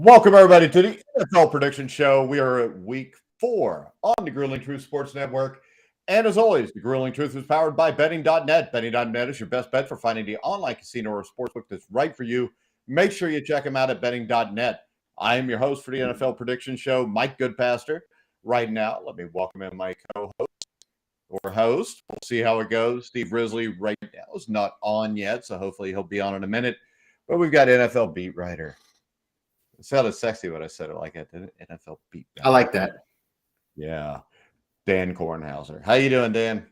Welcome, everybody, to the NFL Prediction Show. We are at week 4 on the Grueling Truth Sports Network. And as always, the Grueling Truth is powered by Betting.net. Betting.net is your best bet for finding the online casino or sportsbook that's right for you. Make sure you check them out at Betting.net. I am your host for the NFL Prediction Show, Mike Goodpaster. Right now, let me welcome in my co-host or host. We'll see how it goes. Steve Risley right now is not on yet, so hopefully he'll be on in a minute. But we've got NFL beat writer. It sounded sexy when I said it like that, didn't it? NFL beat writer. I like that. Yeah. Dan Kornhauser. How you doing, Dan?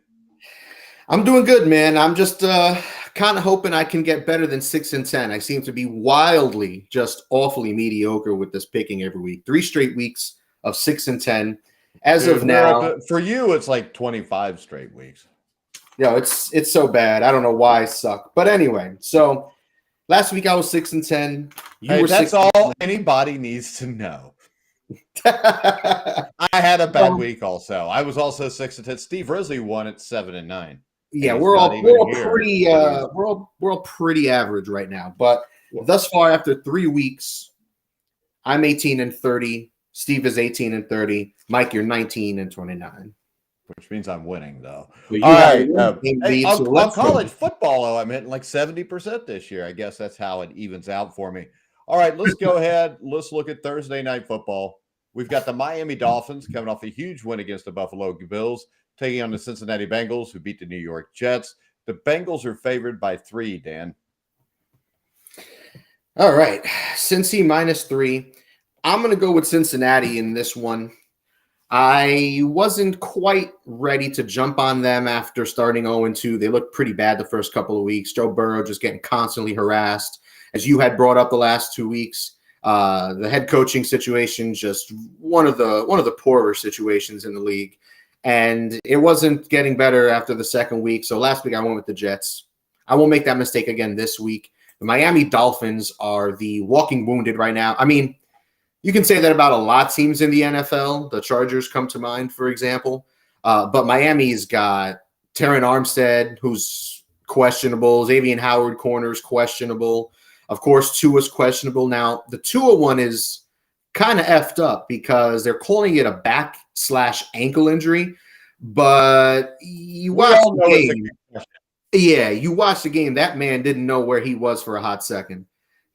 I'm doing good, man. I'm just kind of hoping I can get better than 6-10. I seem to be wildly, just awfully mediocre with this picking every week. 3 straight weeks of 6-10. As of now, for you, it's like 25 straight weeks. Yeah, it's so bad. I don't know why I suck. But anyway, so last week I was 6-10. That's all anybody needs to know. I had a bad week also. I was also 6-10. Steve Risley won at 7-9. Yeah, we're all pretty average right now. But thus far, after 3 weeks, I'm 18-30. Steve is 18-30. Mike, you're 19-29. Which means I'm winning, though. All right. On college football, though, I'm hitting like 70% this year. I guess that's how it evens out for me. All right, let's go ahead. Let's look at Thursday Night Football. We've got the Miami Dolphins coming off a huge win against the Buffalo Bills, taking on the Cincinnati Bengals, who beat the New York Jets. The Bengals are favored by 3, Dan. All right. Cincy -3. I'm going to go with Cincinnati in this one. I wasn't quite ready to jump on them after starting 0-2. They looked pretty bad the first couple of weeks. Joe Burrow just getting constantly harassed. As you had brought up the last 2 weeks, the head coaching situation, just one of the poorer situations in the league. And it wasn't getting better after the second week. So last week I went with the Jets. I won't make that mistake again this week. The Miami Dolphins are the walking wounded right now. I mean, you can say that about a lot of teams in the NFL. The Chargers come to mind, for example. But Miami's got Terron Armstead, who's questionable. Xavier Howard, corner's questionable. Of course, Tua's questionable. Now, the Tua one is kind of effed up because they're calling it a back/ankle injury. But you watch the game. Yeah, you watch the game. That man didn't know where he was for a hot second.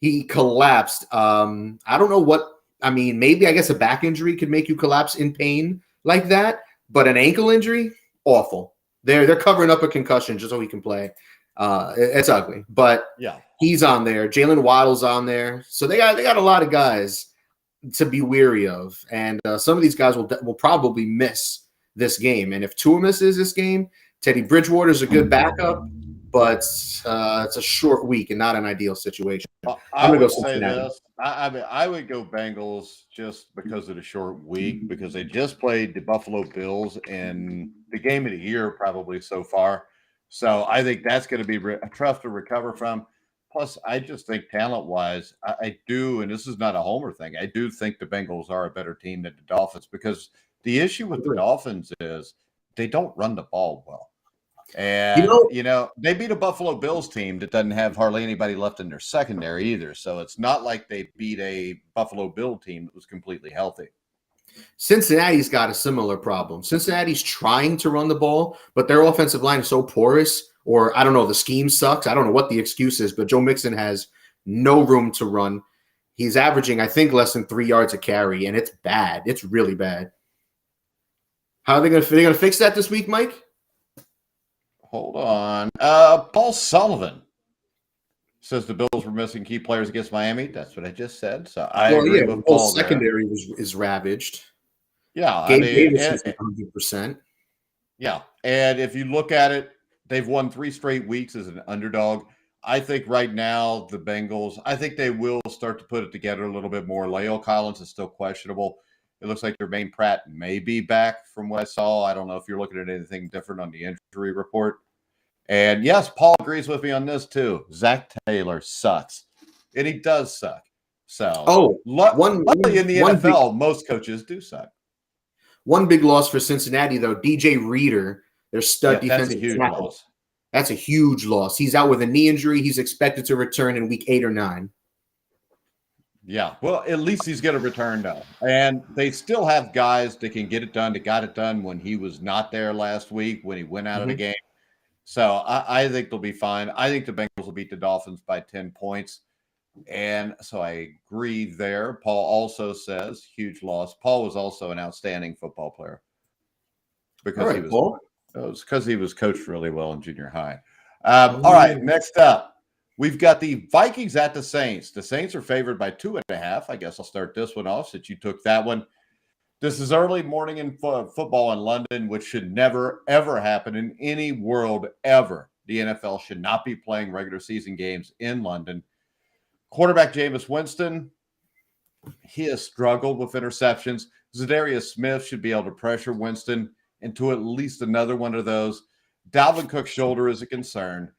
He collapsed. I don't know what. I mean, maybe I guess a back injury could make you collapse in pain like that, but an ankle injury, awful. They're covering up a concussion just so he can play. It's ugly, but yeah, he's on there. Jalen Waddle's on there, so they got a lot of guys to be weary of, and some of these guys will probably miss this game. And if Tua misses this game, Teddy Bridgewater's a good backup, but it's a short week and not an ideal situation. I'm going to say this. I would go Bengals just because of the short week, because they just played the Buffalo Bills in the game of the year probably so far. So I think that's going to be tough to recover from. Plus, I just think talent-wise, I do, and this is not a homer thing, I do think the Bengals are a better team than the Dolphins, because the issue with the Dolphins is they don't run the ball well. And, they beat a Buffalo Bills team that doesn't have hardly anybody left in their secondary either. So it's not like they beat a Buffalo Bill team that was completely healthy. Cincinnati's got a similar problem. Cincinnati's trying to run the ball, but their offensive line is so porous, or I don't know, the scheme sucks. I don't know what the excuse is, but Joe Mixon has no room to run. He's averaging, I think, less than 3 yards a carry, and it's bad. It's really bad. How are they going to fix that this week, Mike? Hold on. Paul Sullivan says the Bills were missing key players against Miami. That's what I just said. So I agree with Paul. Secondary is ravaged. Yeah. Gabe Davis is 100%. Yeah. And if you look at it, they've won 3 straight weeks as an underdog. I think right now the Bengals, I think they will start to put it together a little bit more. La'el Collins is still questionable. It looks like Jermaine Pratt may be back from what I saw. I don't know if you're looking at anything different on the injury report. And yes, Paul agrees with me on this too. Zach Taylor sucks. And he does suck. So, luckily in the NFL, most coaches do suck. One big loss for Cincinnati, though. DJ Reader, their stud defensive tackle. That's a huge loss. He's out with a knee injury. He's expected to return in week 8 or 9. Yeah, well, at least he's going to return though, and they still have guys that can get it done. That got it done when he was not there last week when he went out of the game. So I think they'll be fine. I think the Bengals will beat the Dolphins by 10 points, and so I agree there. Paul also says huge loss. Paul was also an outstanding football player because it was because he was coached really well in junior high. All right, next up. We've got the Vikings at the Saints. The Saints are favored by 2.5. I guess I'll start this one off since you took that one. This is early morning in football in London, which should never, ever happen in any world ever. The NFL should not be playing regular season games in London. Quarterback Jameis Winston, he has struggled with interceptions. Zadarius Smith should be able to pressure Winston into at least another one of those. Dalvin Cook's shoulder is a concern.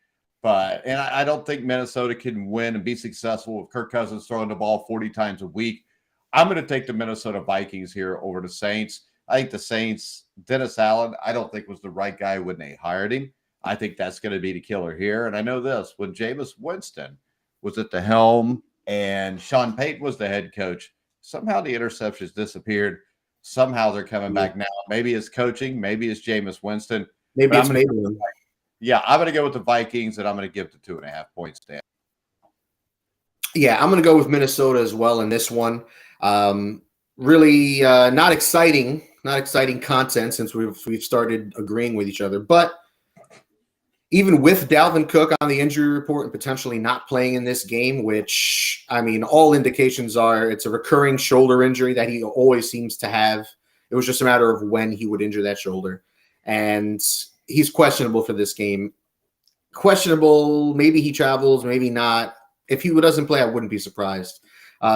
And I don't think Minnesota can win and be successful with Kirk Cousins throwing the ball 40 times a week. I'm going to take the Minnesota Vikings here over the Saints. I think the Saints, Dennis Allen, I don't think was the right guy when they hired him. I think that's going to be the killer here. And I know this, when Jameis Winston was at the helm and Sean Payton was the head coach, somehow the interceptions disappeared. Somehow they're coming back now. Maybe it's coaching. Maybe it's Jameis Winston. Maybe it's Mayfield. Yeah, I'm going to go with the Vikings, and I'm going to give the 2.5 points, Dan. Yeah, I'm going to go with Minnesota as well in this one. Really not exciting content since we've started agreeing with each other. But even with Dalvin Cook on the injury report and potentially not playing in this game, which, I mean, all indications are it's a recurring shoulder injury that he always seems to have. It was just a matter of when he would injure that shoulder. And he's questionable for this game. Questionable. Maybe he travels, maybe not. If he doesn't play, I wouldn't be surprised.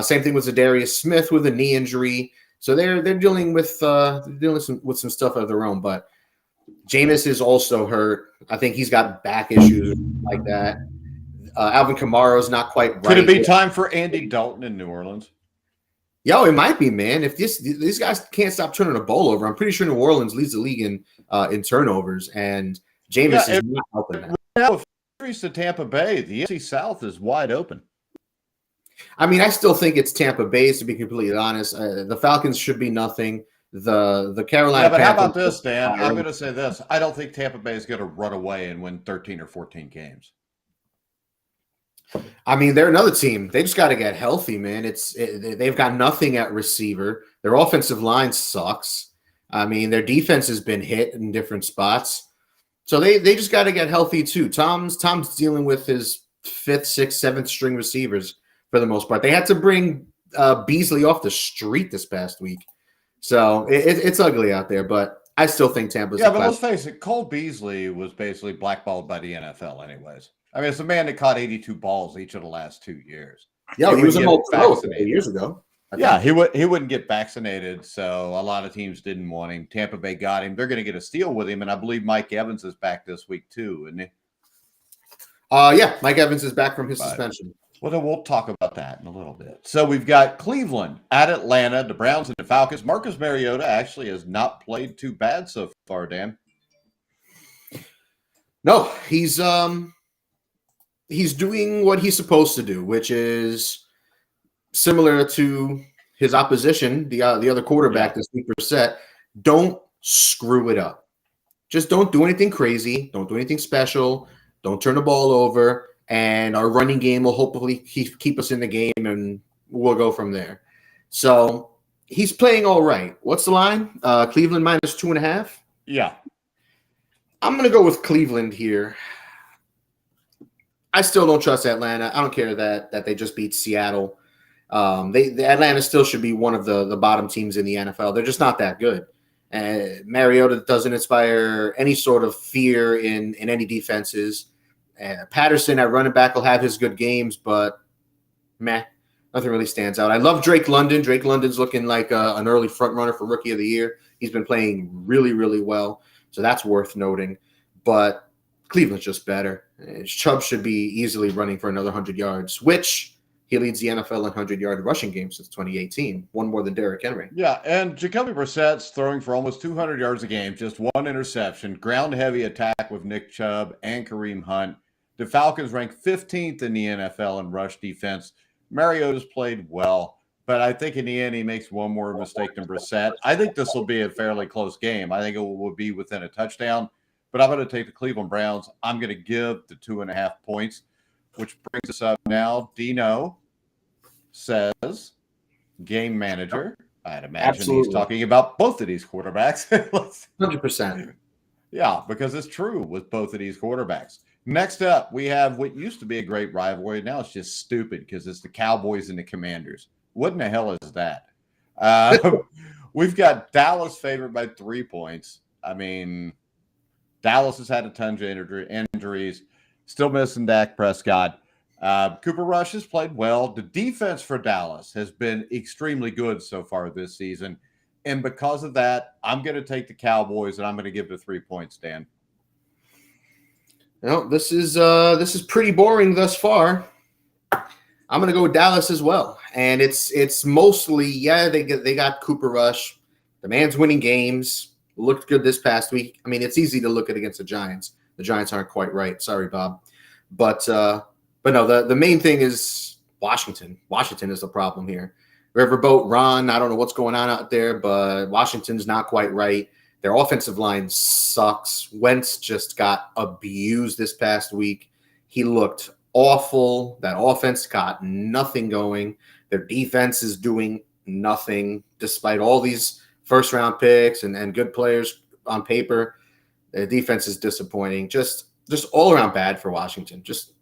Same thing with Zadarius Smith with a knee injury. So they're dealing with some stuff of their own. But Jameis is also hurt. I think he's got back issues like that. Alvin Kamara's not quite right. Could it be time for Andy Dalton in New Orleans? Yo, it might be, man. If these guys can't stop turning the ball over, I'm pretty sure New Orleans leads the league in turnovers, and Jameis is not helping that. Now, if it's to Tampa Bay, the NFC South is wide open. I mean, I still think it's Tampa Bay's, to be completely honest. The Falcons should be nothing. The Carolina. Yeah, but Panthers, how about this, Dan? I'm going to say this. I don't think Tampa Bay is going to run away and win 13 or 14 games. I mean, they're another team. They just got to get healthy, man. They've got nothing at receiver. Their offensive line sucks. I mean, their defense has been hit in different spots. So they just got to get healthy too. Tom's dealing with his 5th, 6th, 7th string receivers for the most part. They had to bring Beasley off the street this past week. So it's ugly out there, but I still think Tampa's. Yeah, but let's face it, Cole Beasley was basically blackballed by the NFL anyways. I mean, it's a man that caught 82 balls each of the last 2 years. Yeah, he was a multi years ago. Yeah, he wouldn't get vaccinated, so a lot of teams didn't want him. Tampa Bay got him. They're going to get a steal with him, and I believe Mike Evans is back this week too, isn't he? Yeah, Mike Evans is back from his suspension. Well, then we'll talk about that in a little bit. So we've got Cleveland at Atlanta, the Browns and the Falcons. Marcus Mariota actually has not played too bad so far, Dan. No, he's doing what he's supposed to do, which is similar to his opposition, the other quarterback this week, Brissett. Don't screw it up. Just don't do anything crazy. Don't do anything special. Don't turn the ball over. And our running game will hopefully keep us in the game, and we'll go from there. So he's playing all right. What's the line? Cleveland minus 2.5? Yeah. I'm going to go with Cleveland here. I still don't trust Atlanta. I don't care that they just beat Seattle. The Atlanta still should be one of the bottom teams in the NFL. They're just not that good. Mariota doesn't inspire any sort of fear in any defenses. Patterson at running back will have his good games, but nothing really stands out. I love Drake London. Drake London's looking like an early front runner for Rookie of the Year. He's been playing really, really well, so that's worth noting. But Cleveland's just better. Chubb should be easily running for another 100 yards, which he leads the NFL in 100-yard rushing games since 2018, one more than Derrick Henry. Yeah, and Jacoby Brissett's throwing for almost 200 yards a game, just one interception, ground-heavy attack with Nick Chubb and Kareem Hunt. The Falcons rank 15th in the NFL in rush defense. Mariota's played well, but I think in the end he makes one more mistake than Brissett. I think this will be a fairly close game. I think it will be within a touchdown, but I'm going to take the Cleveland Browns. I'm going to give the 2.5 points, which brings us up now. Dino says, game manager. I'd imagine Absolutely. He's talking about both of these quarterbacks. 100%. Yeah, because it's true with both of these quarterbacks. Next up, we have what used to be a great rivalry. Now it's just stupid because it's the Cowboys and the Commanders. What in the hell is that? We've got Dallas favored by 3 points. I mean, Dallas has had a ton of injuries, still missing Dak Prescott. Cooper Rush has played well. The defense for Dallas has been extremely good so far this season. And because of that, I'm going to take the Cowboys, and I'm going to give the 3 points, Dan. No, this is pretty boring thus far. I'm going to go with Dallas as well. And it's mostly, they got Cooper Rush. The man's winning games. Looked good this past week. I mean, it's easy to look at against the Giants. The Giants aren't quite right. Sorry, Bob. But no, the main thing is Washington. Washington is the problem here. Riverboat Ron, I don't know what's going on out there, but Washington's not quite right. Their offensive line sucks. Wentz just got abused this past week. He looked awful. That offense got nothing going. Their defense is doing nothing despite all these first-round picks and good players on paper. Their defense is disappointing. Just all around bad for Washington. Just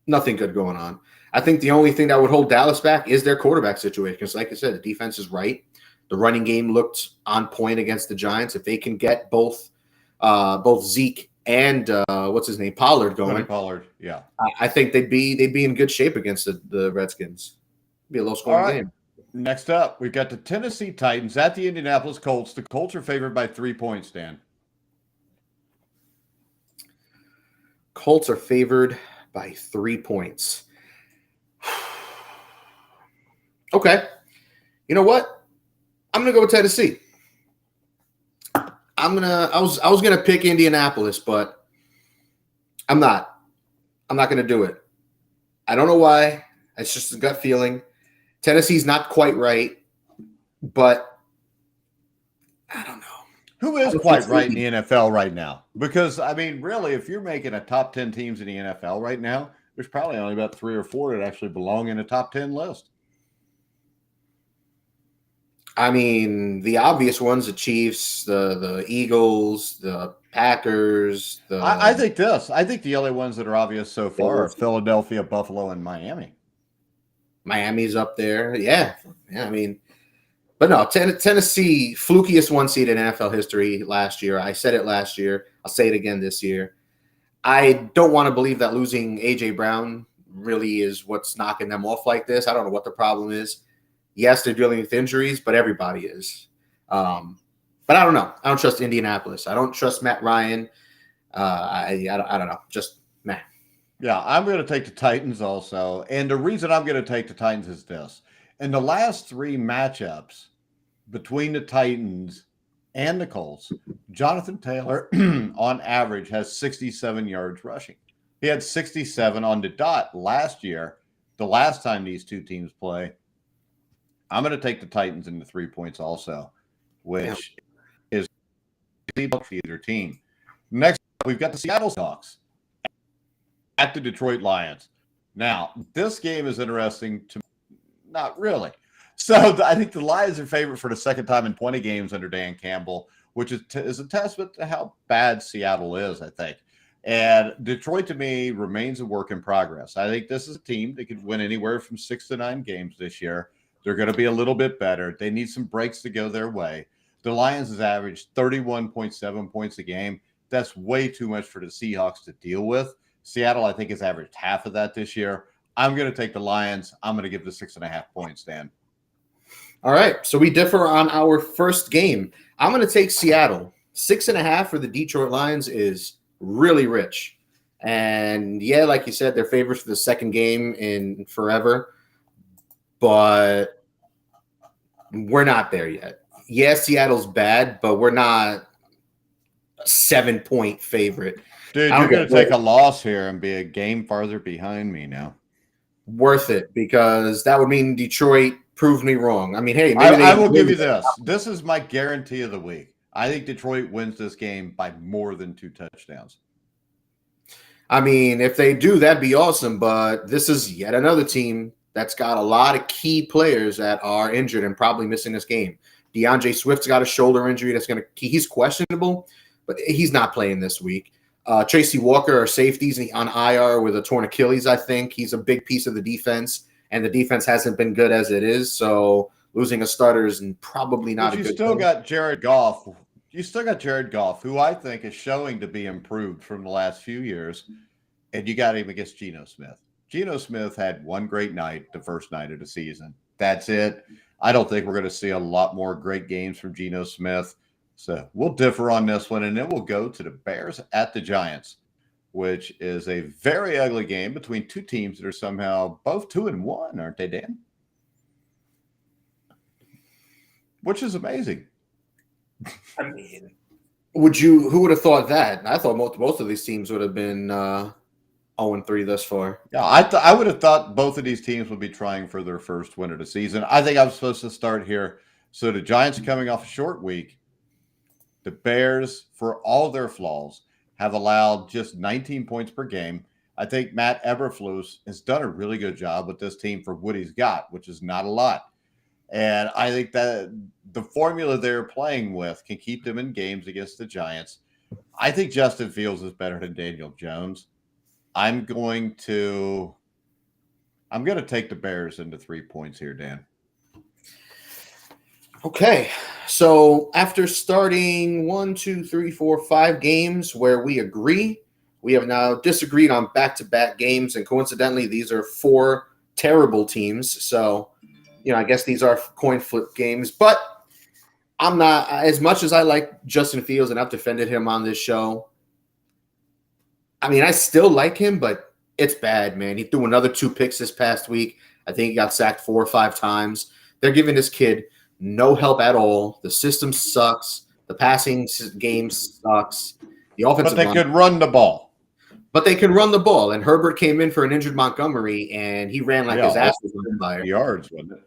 nothing good going on. I think the only thing that would hold Dallas back is their quarterback situation. Because like I said, the defense is right. The running game looked on point against the Giants. If they can get both Zeke and what's his name, Pollard going. Pollard, yeah. I think they'd be in good shape against the Redskins. It'd be a low-scoring game. Next up, we've got the Tennessee Titans at the Indianapolis Colts. The Colts are favored by 3 points, Dan. Colts are favored by 3 points. Okay. You know what? I'm gonna go with Tennessee. I was gonna pick Indianapolis, but I'm not. I'm not gonna do it. I don't know why. It's just a gut feeling. Tennessee's not quite right, but I don't know. Who is quite right in the NFL right now? Because, I mean, really, if you're making a top 10 teams in the NFL right now, there's probably only about 3 or 4 that actually belong in a top 10 list. I mean, the obvious ones, the Chiefs, the Eagles, the Packers. I think the only ones that are obvious so far are Philadelphia, Buffalo, and Miami. Miami's up there. Yeah, I mean, but no, Tennessee, flukiest 1 seed in NFL history last year. I said it last year. I'll say it again this year. I don't want to believe that losing A.J. Brown really is what's knocking them off like this. I don't know what the problem is. Yes, they're dealing with injuries, but everybody is. But I don't know. I don't trust Indianapolis. I don't trust Matt Ryan. I don't know. Just meh. Yeah, I'm going to take the Titans also. And the reason I'm going to take the Titans is this. In the last 3 matchups between the Titans and the Colts, Jonathan Taylor, on average, has 67 yards rushing. He had 67 on the dot last year, the last time these two teams play. I'm going to take the Titans in the 3 points also, which is either team. Next, we've got the Seattle Seahawks at the Detroit Lions. Now, this game is interesting to me. Not really. So I think the Lions are favored for the second time in 20 games under Dan Campbell, which is a testament to how bad Seattle is, I think. And Detroit, to me, remains a work in progress. I think this is a team that could win anywhere from 6 to 9 games this year. They're going to be a little bit better. They need some breaks to go their way. The Lions has averaged 31.7 points a game. That's way too much for the Seahawks to deal with. Seattle, I think, has averaged half of that this year. I'm going to take the Lions. I'm going to give the 6.5 points, Dan. All right. So we differ on our first game. I'm going to take Seattle. 6.5 for the Detroit Lions is really rich. And yeah, like you said, they're favorites for the second game in forever. But we're not there yet. Yes, Seattle's bad, but we're not a 7-point favorite. Dude, you're going to take a loss here and be a game farther behind me now. worth it because that would mean Detroit proved me wrong. I mean, hey, maybe I will give you this. This is my guarantee of the week. I think Detroit wins this game by more than 2 touchdowns. I mean, if they do, that'd be awesome. But this is yet another team that's got a lot of key players that are injured and probably missing this game. DeAndre Swift's got a shoulder injury he's questionable, but he's not playing this week. Tracy Walker, our safeties on IR with a torn Achilles, I think. He's a big piece of the defense, and the defense hasn't been good as it is. So losing a starter is probably not a good thing. You still got Jared Goff. You still got Jared Goff, who I think is showing to be improved from the last few years, and you got him against Geno Smith. Geno Smith had one great night the first night of the season. That's it. I don't think we're going to see a lot more great games from Geno Smith. So we'll differ on this one, and then we'll go to the Bears at the Giants, which is a very ugly game between two teams that are somehow both 2-1, aren't they, Dan? Which is amazing. I mean, who would have thought that? I thought most of these teams would have been 0-3 thus far. Yeah, I would have thought both of these teams would be trying for their first win of the season. I think I'm supposed to start here. So the Giants are coming off a short week. The Bears, for all their flaws, have allowed just 19 points per game. I think Matt Eberflus has done a really good job with this team for what he's got, which is not a lot. And I think that the formula they're playing with can keep them in games against the Giants. I think Justin Fields is better than Daniel Jones. I'm going to take the Bears into 3 points here, Dan. Okay. So after starting 5 games where we agree, we have now disagreed on back-to-back games. And coincidentally, these are 4 terrible teams. So, I guess these are coin flip games, but I'm not, as much as I like Justin Fields and I've defended him on this show. I mean, I still like him, but it's bad, man. He threw another 2 picks this past week. I think he got sacked 4 or 5 times. They're giving this kid no help at all. The system sucks. The passing game sucks. The offensive But they could run the ball. But they can run the ball. And Herbert came in for an injured Montgomery, and he ran like his ass was on fire. Yards, wasn't it?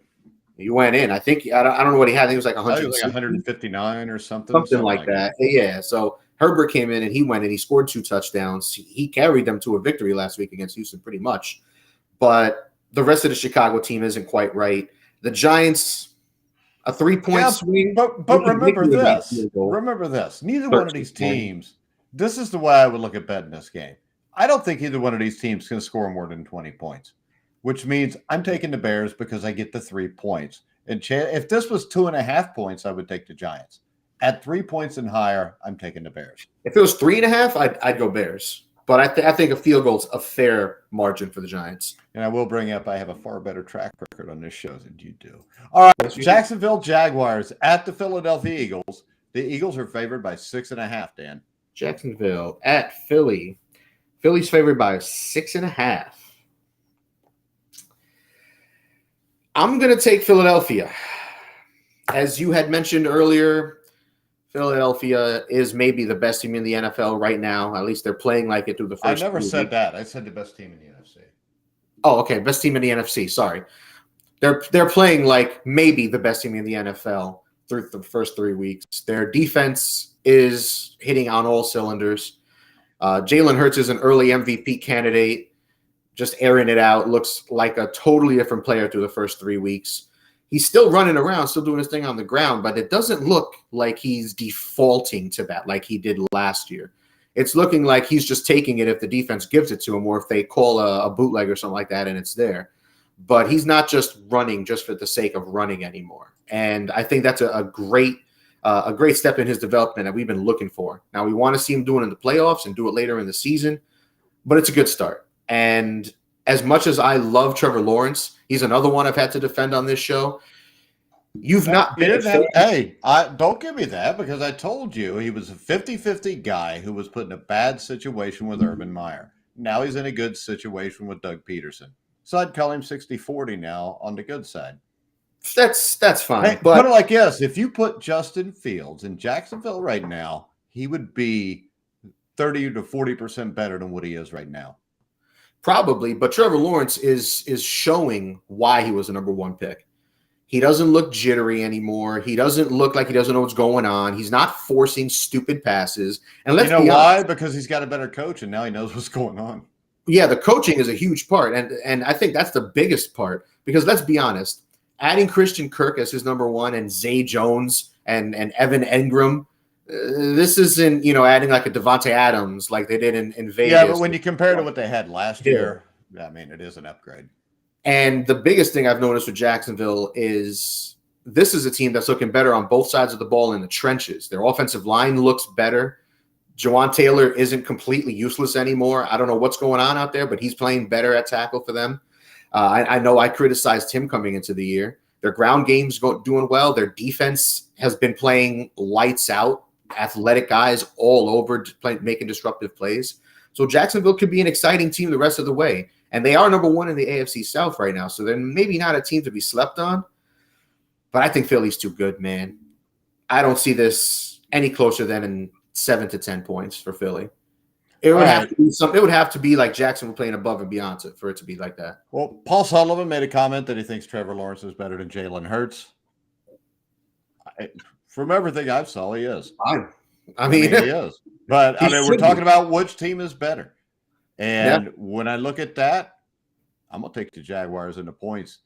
He went in. I think I don't know what he had. I think it was like 159 or something. Something like that. Yeah. So Herbert came in and he went and he scored 2 touchdowns. He carried them to a victory last week against Houston pretty much. But the rest of the Chicago team isn't quite right. The Giants, a 3-point swing. But remember this. Remember this. Neither one of these teams, this is the way I would look at betting this game. I don't think either one of these teams can score more than 20 points. Which means I'm taking the Bears because I get the 3 points. And if this was 2.5 points, I would take the Giants. At 3 points and higher, I'm taking the Bears. If it was 3.5, I'd go Bears. But I think a field goal is a fair margin for the Giants. And I will bring up I have a far better track record on this show than you do. All right, Jacksonville Jaguars at the Philadelphia Eagles. The Eagles are favored by 6.5, Dan. Jacksonville at Philly. Philly's favored by 6.5. I'm going to take Philadelphia. As you had mentioned earlier, Philadelphia is maybe the best team in the NFL right now. At least they're playing like it through the first. I never said that. I said the best team in the NFC. Oh, okay. Best team in the NFC. Sorry. They're playing like maybe the best team in the NFL through the first 3 weeks. Their defense is hitting on all cylinders. Jalen Hurts is an early MVP candidate. Just airing it out, looks like a totally different player through the first 3 weeks. He's still running around, still doing his thing on the ground, but it doesn't look like he's defaulting to that like he did last year. It's looking like he's just taking it if the defense gives it to him or if they call a bootleg or something like that and it's there. But he's not just running just for the sake of running anymore. And I think that's a great step in his development that we've been looking for. Now, we want to see him do it in the playoffs and do it later in the season, but it's a good start. And as much as I love Trevor Lawrence, he's another one I've had to defend on this show. You've not been don't give me that because I told you he was a 50-50 guy who was put in a bad situation with Urban Meyer. Now he's in a good situation with Doug Peterson. So I'd call him 60-40 now on the good side. That's fine. Hey, but put it like this, if you put Justin Fields in Jacksonville right now, he would be 30 to 40% better than what he is right now. Probably, but Trevor Lawrence is showing why he was the number 1 pick. He doesn't look jittery anymore. He doesn't look like he doesn't know what's going on. He's not forcing stupid passes. And let's be why? honest, Because he's got a better coach, and now he knows what's going on. Yeah, the coaching is a huge part, and I think that's the biggest part. Because let's be honest, adding Christian Kirk as his number 1 and Zay Jones and Evan Engram. This isn't, adding like a Devontae Adams like they did in Vegas. Yeah, but when you compare to what they had last year, I mean, it is an upgrade. And the biggest thing I've noticed with Jacksonville is this is a team that's looking better on both sides of the ball in the trenches. Their offensive line looks better. Jawan Taylor isn't completely useless anymore. I don't know what's going on out there, but he's playing better at tackle for them. I know I criticized him coming into the year. Their ground game's doing well. Their defense has been playing lights out. Athletic guys all over making disruptive plays. So Jacksonville could be an exciting team the rest of the way. And they are number 1 in the AFC South right now. So they're maybe not a team to be slept on. But I think Philly's too good, man. I don't see this any closer than 7 to 10 points for Philly. It would have to be something. It would have to be like Jacksonville playing above and beyond for it to be like that. Well, Paul Sullivan made a comment that he thinks Trevor Lawrence is better than Jalen Hurts. From everything I've saw, he is. I mean, he is. But we're talking about which team is better. And when I look at that, I'm going to take the Jaguars in the points.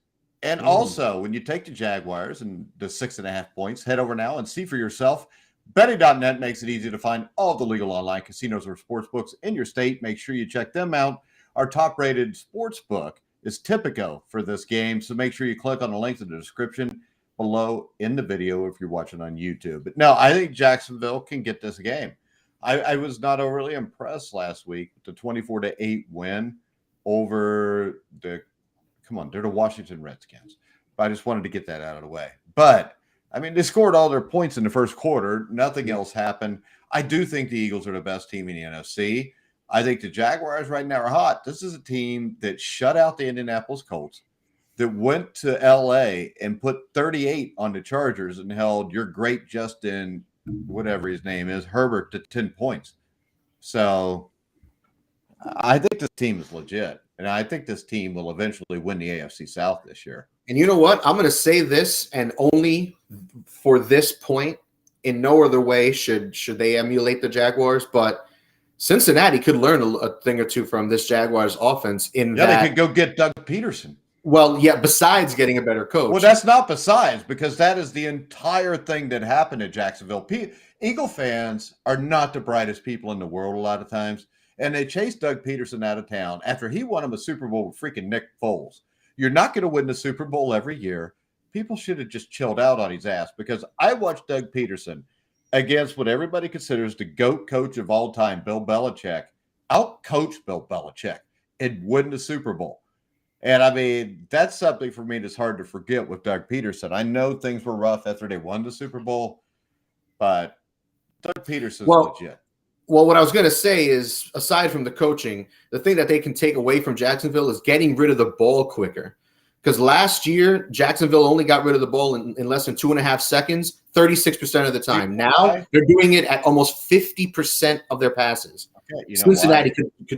And also, when you take the Jaguars and the 6.5 points, head over now and see for yourself. Betting.net makes it easy to find all the legal online casinos or sportsbooks in your state. Make sure you check them out. Our top-rated sportsbook is Tipico for this game. So make sure you click on the link in the description below in the video if you're watching on YouTube. But no, I think Jacksonville can get this game. I was not overly impressed last week with the 24-8 win over they're the Washington Redskins. But I just wanted to get that out of the way. But, I mean, they scored all their points in the first quarter. Nothing else happened. I do think the Eagles are the best team in the NFC. I think the Jaguars right now are hot. This is a team that shut out the Indianapolis Colts, that went to L.A. and put 38 on the Chargers and held your great Justin, whatever his name is, Herbert, to 10 points. So I think this team is legit, and I think this team will eventually win the AFC South this year. And you know what? I'm going to say this, and only for this point, in no other way should they emulate the Jaguars, but Cincinnati could learn a thing or two from this Jaguars offense. They could go get Doug Peterson. Well, yeah, besides getting a better coach. Well, that's not besides, because that is the entire thing that happened at Jacksonville. Eagle fans are not the brightest people in the world a lot of times, and they chased Doug Peterson out of town after he won him a Super Bowl with freaking Nick Foles. You're not going to win the Super Bowl every year. People should have just chilled out on his ass, because I watched Doug Peterson against what everybody considers the GOAT coach of all time, Bill Belichick, out-coach Bill Belichick and win the Super Bowl. And, I mean, that's something for me that's hard to forget with Doug Peterson. I know things were rough after they won the Super Bowl, but Doug Peterson's legit. Well, what I was going to say is, aside from the coaching, the thing that they can take away from Jacksonville is getting rid of the ball quicker. Because last year, Jacksonville only got rid of the ball in less than 2.5 seconds, 36% of the time. Now they're doing it at almost 50% of their passes. Okay, Cincinnati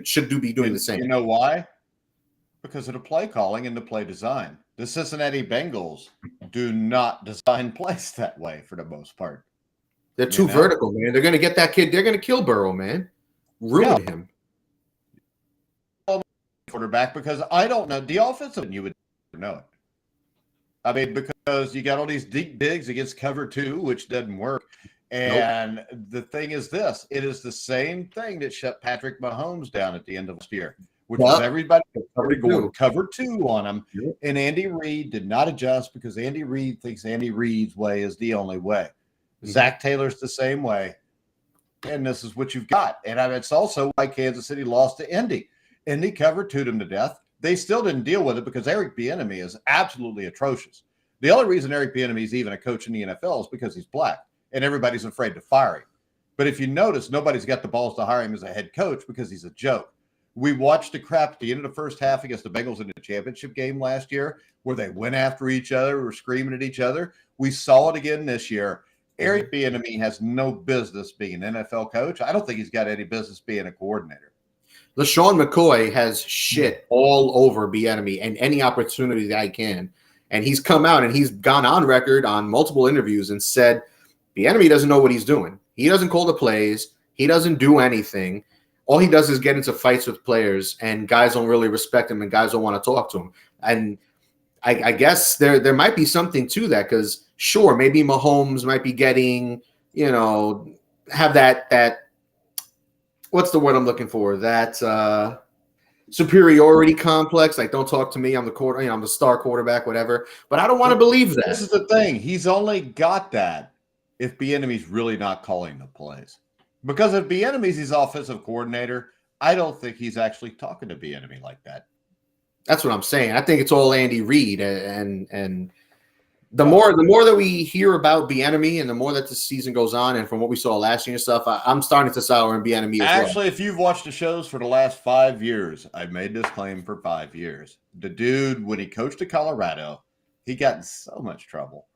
should be doing the same. You know why? Because of the play calling and the play design. The Cincinnati Bengals do not design plays that way for the most part. They're too vertical, man. They're going to get that kid. They're going to kill Burrow, man. Ruin him. Quarterback, because I don't know. The offensive, you would know it. I mean, because you got all these deep digs against cover 2, which doesn't work. And the thing is this. It is the same thing that shut Patrick Mahomes down at the end of last year, which was everybody going cover 2 on him. Yep. And Andy Reid did not adjust, because Andy Reid thinks Andy Reid's way is the only way. Mm-hmm. Zach Taylor's the same way. And this is what you've got. And it's also why Kansas City lost to Indy. Indy covered 2'd them to death. They still didn't deal with it because Eric Bieniemy is absolutely atrocious. The only reason Eric Bieniemy is even a coach in the NFL is because he's black, and everybody's afraid to fire him. But if you notice, nobody's got the balls to hire him as a head coach because he's a joke. We watched the crap at the end of the first half against the Bengals in the championship game last year, where they went after each other, were screaming at each other. We saw it again this year. Eric Bieniemy has no business being an NFL coach. I don't think he's got any business being a coordinator. LaShawn McCoy has shit all over Bieniemy and any opportunity that I can. And he's come out and he's gone on record on multiple interviews and said Bieniemy doesn't know what he's doing. He doesn't call the plays. He doesn't do anything. All he does is get into fights with players, and guys don't really respect him and guys don't want to talk to him. And I guess there might be something to that because, sure, maybe Mahomes might be getting, have that what's the word I'm looking for? That superiority complex. Like, don't talk to me. I'm the I'm the star quarterback, whatever. But I don't want to believe that. This is the thing. He's only got that if Bieniemy's really not calling the plays. Because if Bieniemy's his offensive coordinator, I don't think he's actually talking to Bieniemy like that. That's what I'm saying. I think it's all Andy Reid, and the more that we hear about Bieniemy and the more that the season goes on, and from what we saw last year and stuff, I'm starting to sour on Bieniemy as well. Actually, if you've watched the shows for the last 5 years, I've made this claim for 5 years. The dude, when he coached at Colorado, he got in so much trouble,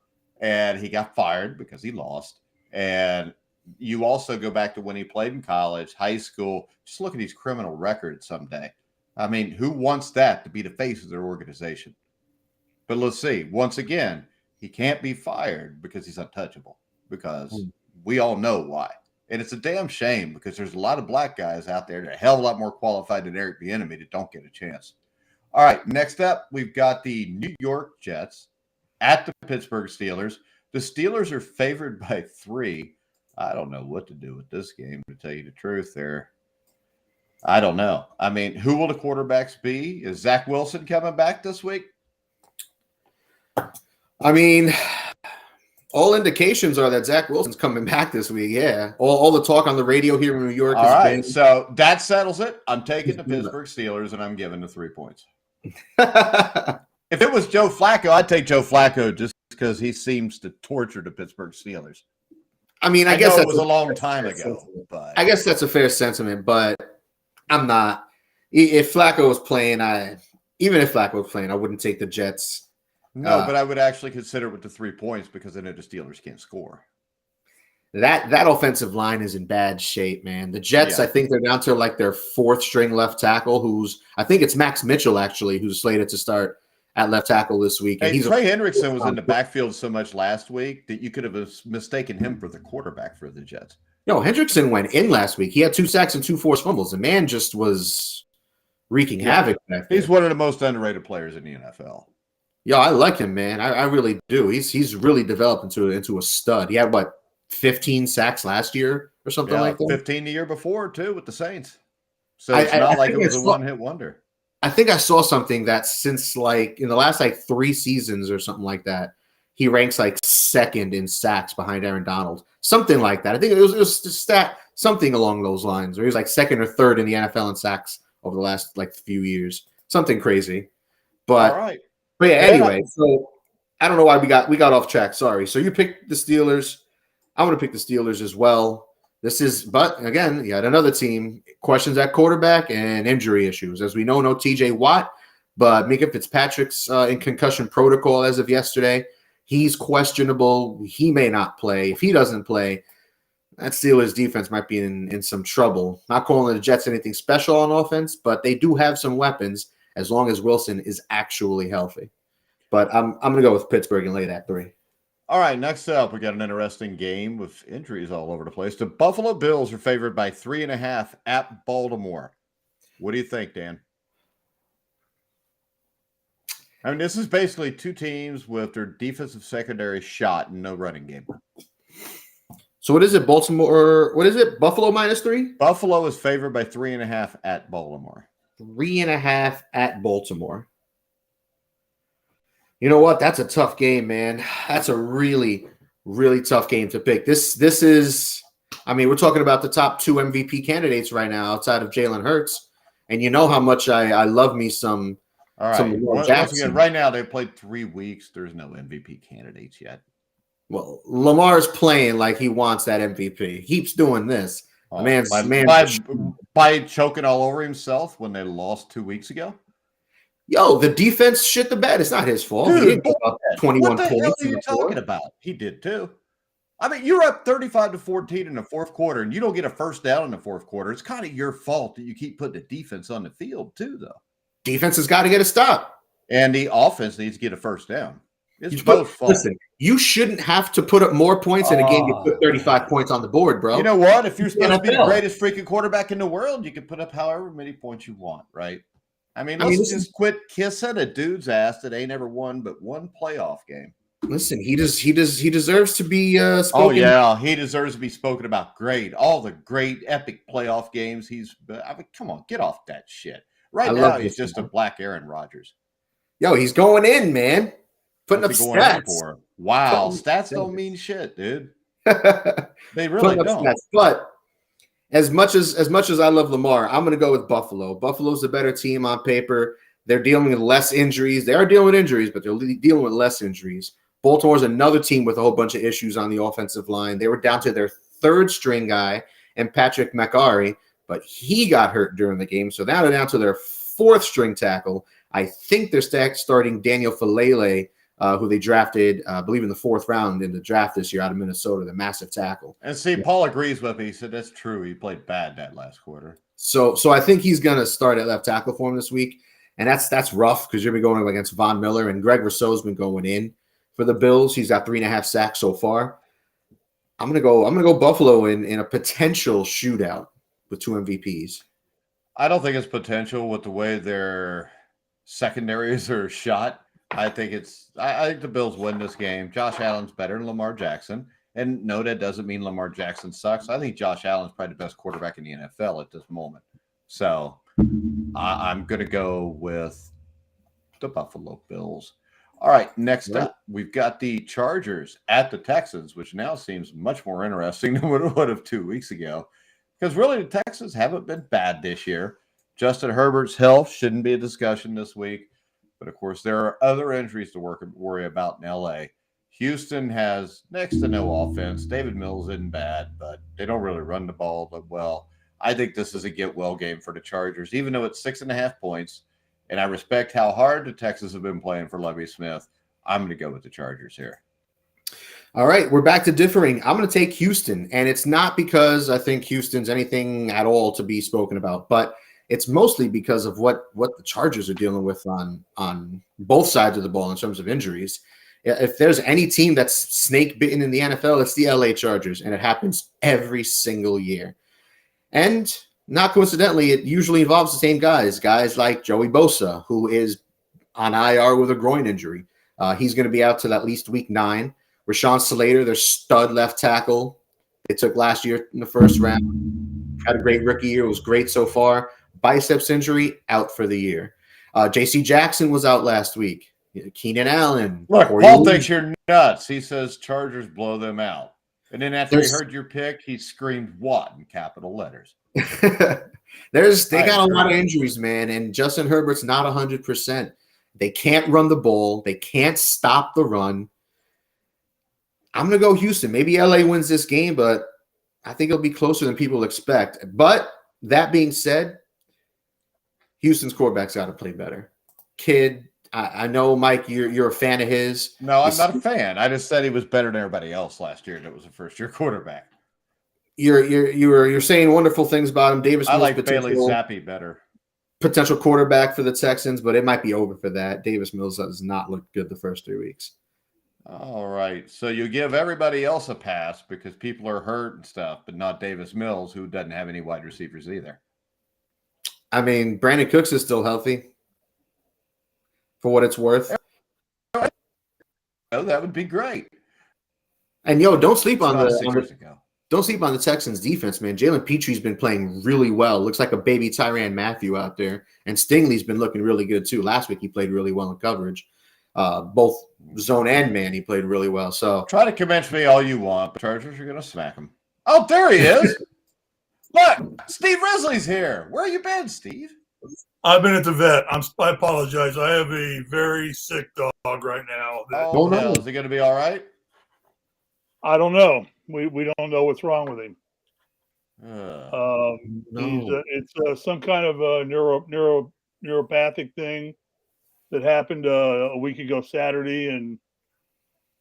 and he got fired because he lost. And you also go back to when he played in college, high school. Just look at his criminal record someday. I mean, who wants that to be the face of their organization? But let's see. Once again, he can't be fired because he's untouchable, because we all know why. And it's a damn shame because there's a lot of black guys out there that are a hell of a lot more qualified than Eric Bieniemy that don't get a chance. All right, next up, we've got the New York Jets at the Pittsburgh Steelers. The Steelers are favored by 3. I don't know what to do with this game, to tell you the truth there. I don't know. I mean, who will the quarterbacks be? Is Zach Wilson coming back this week? I mean, all indications are that Zach Wilson's coming back this week. Yeah. All the talk on the radio here in New York. All right. So that settles it. I'm taking the Pittsburgh Steelers, and I'm giving the 3 points. If it was Joe Flacco, I'd take Joe Flacco just because he seems to torture the Pittsburgh Steelers. I mean, I guess that was a long time ago. But I guess that's a fair sentiment, but I'm not. If Flacco was playing, I wouldn't take the Jets. No, but I would actually consider it with the 3 points because I know the Steelers can't score. That offensive line is in bad shape, man. The Jets, I think they're down to like their 4th string left tackle, I think it's Max Mitchell actually, who's slated to start at left tackle this week. Hey, Trey Hendrickson was in the backfield so much last week that you could have mistaken him for the quarterback for the Jets. No, Hendrickson went in last week. He had 2 sacks and 2 forced fumbles. The man just was wreaking havoc back there. He's one of the most underrated players in the NFL. Yo, I like him, man. I really do. He's really developed into a stud. He had 15 sacks last year or something like that. 15 the year before too with the Saints. So it's not like it was a one-hit wonder. I think I saw something that since in the last 3 seasons or something like that, he ranks 2nd in sacks behind Aaron Donald. Something like that. I think it was stat something along those lines, where he was 2nd or 3rd in the NFL in sacks over the last few years. Something crazy. But all right. But yeah, anyway, so I don't know why we got off track. Sorry. So you picked the Steelers. I'm going to pick the Steelers as well. But again, you had another team, questions at quarterback and injury issues. As we know, no TJ Watt, but Minka Fitzpatrick's in concussion protocol as of yesterday. He's questionable. He may not play. If he doesn't play, that Steelers defense might be in some trouble. Not calling the Jets anything special on offense, but they do have some weapons as long as Wilson is actually healthy. But I'm going to go with Pittsburgh and lay that 3. All right, next up, we got an interesting game with injuries all over the place. The Buffalo Bills are favored by 3.5 at Baltimore. What do you think, Dan? I mean, this is basically 2 teams with their defensive secondary shot and no running game. So what is it, Baltimore? What is it, Buffalo -3? Buffalo is favored by 3.5 at Baltimore. 3.5 at Baltimore. You know what? That's a tough game, man. That's a really, really tough game to pick. This is, I mean, we're talking about the top 2 MVP candidates right now outside of Jalen Hurts. And you know how much I love me some. All right. Once again, right now they've played 3 weeks. There's no MVP candidates yet. Well, Lamar's playing like he wants that MVP. He keeps doing this. By choking all over himself when they lost 2 weeks ago. Yo, the defense shit the bed. It's not his fault. Dude, he didn't give up 21 what the points. Hell are you talking about? He did too. I mean, you're up 35-14 in the fourth quarter, and you don't get a first down in the fourth quarter. It's kind of your fault that you keep putting the defense on the field, too, though. Defense has got to get a stop. And the offense needs to get a first down. It's both fault. Listen, you shouldn't have to put up more points in a game to put 35 points on the board, bro. You know what? If you're supposed to be the greatest freaking quarterback in the world, you can put up however many points you want, right? I mean, let's just quit kissing a dude's ass that ain't ever won but one playoff game. Listen, he deserves to be spoken. Oh yeah, he deserves to be spoken about. Great, all the great epic playoff games. I mean, come on, get off that shit. Right now, he's just a black Aaron Rodgers. Yo, he's going in, man. Putting up stats. Wow, stats don't mean shit, dude. They really don't. Stats. But as much as I love Lamar, I'm going to go with Buffalo. Buffalo's the better team on paper. They're dealing with less injuries. They are dealing with injuries, but they're dealing with less injuries. Baltimore's another team with a whole bunch of issues on the offensive line. They were down to their third string guy and Patrick McCarry, but he got hurt during the game. So now they're down to their fourth string tackle. I think they're starting Daniel Falele, who they drafted, I believe, in the fourth round in the draft this year out of Minnesota, the massive tackle. And see, Paul agrees with me. He said that's true. He played bad that last quarter. So I think he's going to start at left tackle for him this week. And that's rough because you're going against Von Miller, and Greg Rousseau's been going in for the Bills. He's got 3.5 sacks so far. I'm gonna go Buffalo in a potential shootout with 2 MVPs. I don't think it's potential with the way their secondaries are shot. I think the Bills win this game. Josh Allen's better than Lamar Jackson. And no, that doesn't mean Lamar Jackson sucks. I think Josh Allen's probably the best quarterback in the NFL at this moment. So I'm going to go with the Buffalo Bills. All right, next up, we've got the Chargers at the Texans, which now seems much more interesting than what it would have 2 weeks ago. Because really, the Texans haven't been bad this year. Justin Herbert's health shouldn't be a discussion this week. But, of course, there are other injuries to worry about in L.A. Houston has next to no offense. David Mills isn't bad, but they don't really run the ball well. I think this is a get-well game for the Chargers, even though it's 6.5 points. And I respect how hard the Texans have been playing for Lovie Smith. I'm going to go with the Chargers here. All right, we're back to differing. I'm going to take Houston, and it's not because I think Houston's anything at all to be spoken about, but it's mostly because of what the Chargers are dealing with on both sides of the ball in terms of injuries. If there's any team that's snake bitten in the NFL, it's the LA Chargers, and it happens every single year. And not coincidentally, it usually involves the same guys like Joey Bosa, who is on IR with a groin injury. He's going to be out till at least week 9. Rashawn Slater, their stud left tackle, they took last year in the first round. Had a great rookie year. It was great so far. Biceps injury, out for the year. J.C. Jackson was out last week. Keenan Allen. Look, Paul thinks you're nuts. He says Chargers blow them out. And then after he heard your pick, he screamed what in capital letters. They got a lot of injuries, man, and Justin Herbert's not 100%. They can't run the ball. They can't stop the run. I'm going to go Houston. Maybe LA wins this game, but I think it'll be closer than people expect. But that being said, Houston's quarterback's got to play better. Kid, I know, Mike, you're a fan of his. No, I'm not a fan. I just said he was better than everybody else last year that was a first-year quarterback. You're saying wonderful things about him. Davis Mills, I like Bailey Zappi better. Potential quarterback for the Texans, but it might be over for that. Davis Mills does not look good the first 3 weeks. All right. So you give everybody else a pass because people are hurt and stuff, but not Davis Mills, who doesn't have any wide receivers either. I mean, Brandon Cooks is still healthy, for what it's worth. Oh, that would be great. And don't sleep on the Texans defense, man. Jalen Petre's been playing really well. Looks like a baby Tyrann Mathieu out there. And Stingley's been looking really good too. Last week he played really well in coverage. Both zone and man, he played really well. So try to convince me all you want, but Chargers are going to smack him. Oh, there he is. Look, Steve Risley's here. Where you been, Steve? I've been at the vet. I apologize. I have a very sick dog right now. Oh, no. Is he going to be all right? I don't know. We don't know what's wrong with him. No. It's some kind of a neuropathic thing that happened a week ago Saturday, and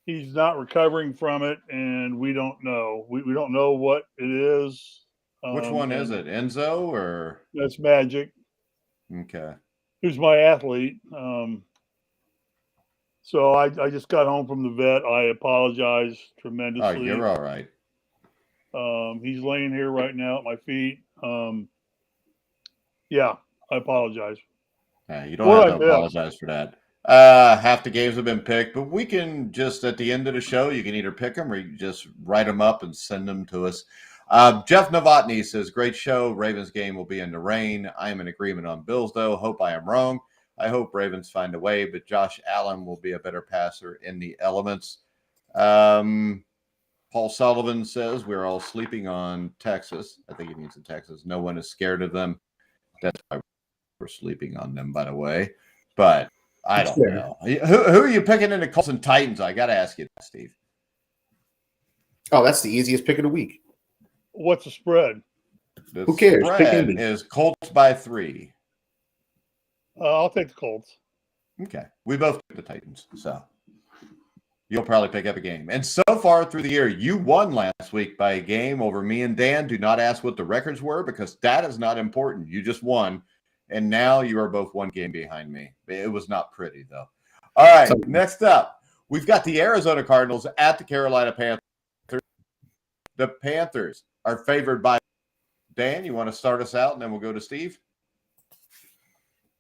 he's not recovering from it, and we don't know. We don't know what it is. Which one is it? Enzo or? That's Magic. Okay. Who's my athlete. So I just got home from the vet. I apologize tremendously. Oh, you're all right. He's laying here right now at my feet. Yeah, I apologize. You don't have to apologize for that. Half the games have been picked, but we can just, at the end of the show, you can either pick them or you can just write them up and send them to us. Jeff Novotny says, great show. Ravens game will be in the rain. I am in agreement on Bills, though. Hope I am wrong. I hope Ravens find a way, but Josh Allen will be a better passer in the elements. Paul Sullivan says, we're all sleeping on Texas. I think he means in Texas. No one is scared of them. That's why we're sleeping on them, by the way. But I don't know. Who are you picking in the Colts and Titans? I got to ask you, Steve. Oh, that's the easiest pick of the week. What's the spread? Who cares? Spread is Colts by 3. I'll take the Colts. Okay. We both pick the Titans, so you'll probably pick up a game. And so far through the year, you won last week by a game over me and Dan. Do not ask what the records were because that is not important. You just won. And now you are both one game behind me. It was not pretty, though. All right, next up, we've got the Arizona Cardinals at the Carolina Panthers. The Panthers are favored by Dan. You want to start us out, and then we'll go to Steve?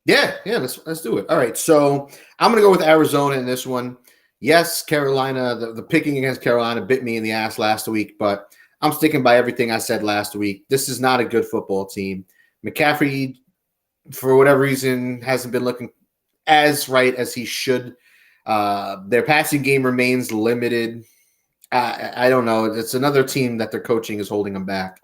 Yeah, let's do it. All right, so I'm going to go with Arizona in this one. Yes, Carolina, the picking against Carolina bit me in the ass last week, but I'm sticking by everything I said last week. This is not a good football team. McCaffrey, for whatever reason, hasn't been looking as right as he should. Their passing game remains limited. I don't know. It's another team that their coaching is holding them back.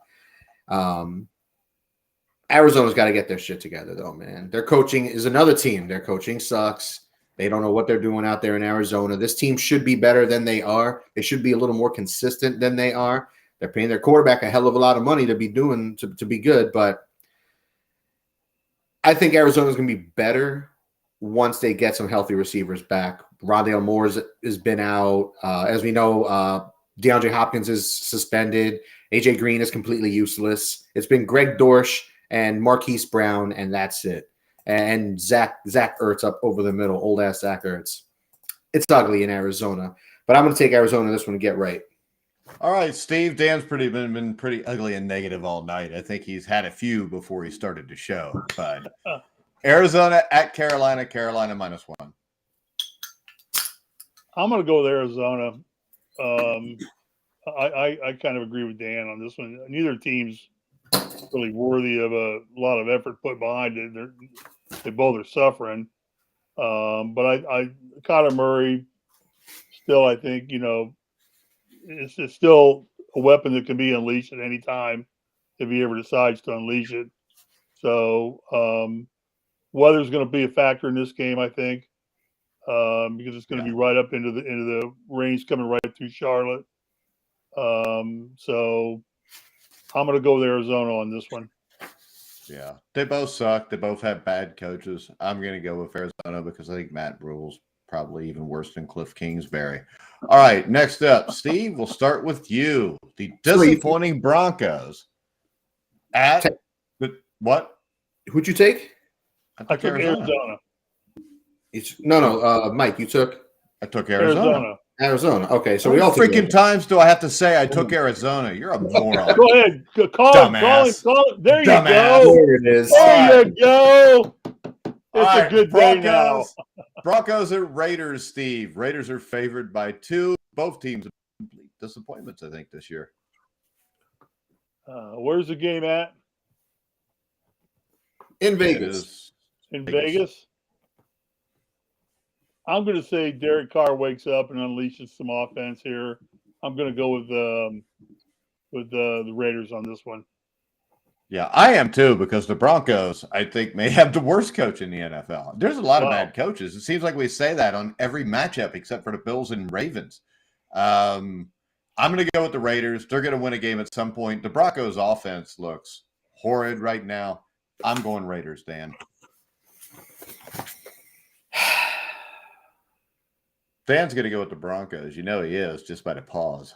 Arizona's got to get their shit together, though, man. Their coaching is another team. Their coaching sucks. They don't know what they're doing out there in Arizona. This team should be better than they are. They should be a little more consistent than they are. They're paying their quarterback a hell of a lot of money to be good, but I think Arizona's going to be better once they get some healthy receivers back. Rondale Moore has been out. As we know, DeAndre Hopkins is suspended. A.J. Green is completely useless. It's been Greg Dortch and Marquise Brown, and that's it. And Zach Ertz up over the middle, old-ass Zach Ertz. It's ugly in Arizona, but I'm going to take Arizona this one to get right. All right, Steve. Dan's been pretty ugly and negative all night. I think he's had a few before he started the show. But Arizona at Carolina, Carolina -1. I'm going to go with Arizona. I kind of agree with Dan on this one. Neither team's really worthy of a lot of effort put behind it. They both are suffering. But Kyler Murray still, I think, it's still a weapon that can be unleashed at any time if he ever decides to unleash it. So weather's going to be a factor in this game, I think, because it's going to be right up into the range coming right through Charlotte. So I'm going to go with Arizona on this one. Yeah, they both suck. They both have bad coaches. I'm going to go with Arizona because I think Matt Rule's probably even worse than Cliff Kingsbury. All right, next up, Steve, we'll start with you. The disappointing Broncos at what? Who'd you take? I took Arizona. Mike, you took? I took Arizona. Okay, so we all freaking times do I have to say I took Arizona? You're a moron. Go ahead. Call him. There you go. There it is. There you go. It's a good day now. Broncos at Raiders, Steve. Raiders are favored by 2. Both teams have complete disappointments, I think, this year. Where's the game at? In Vegas. In Vegas? I'm going to say Derek Carr wakes up and unleashes some offense here. I'm going to go with the Raiders on this one. Yeah, I am too, because the Broncos, I think, may have the worst coach in the NFL. There's a lot of bad coaches. It seems like we say that on every matchup except for the Bills and Ravens. I'm going to go with the Raiders. They're going to win a game at some point. The Broncos' offense looks horrid right now. I'm going Raiders, Dan. Dan's going to go with the Broncos. You know he is, just by the pause.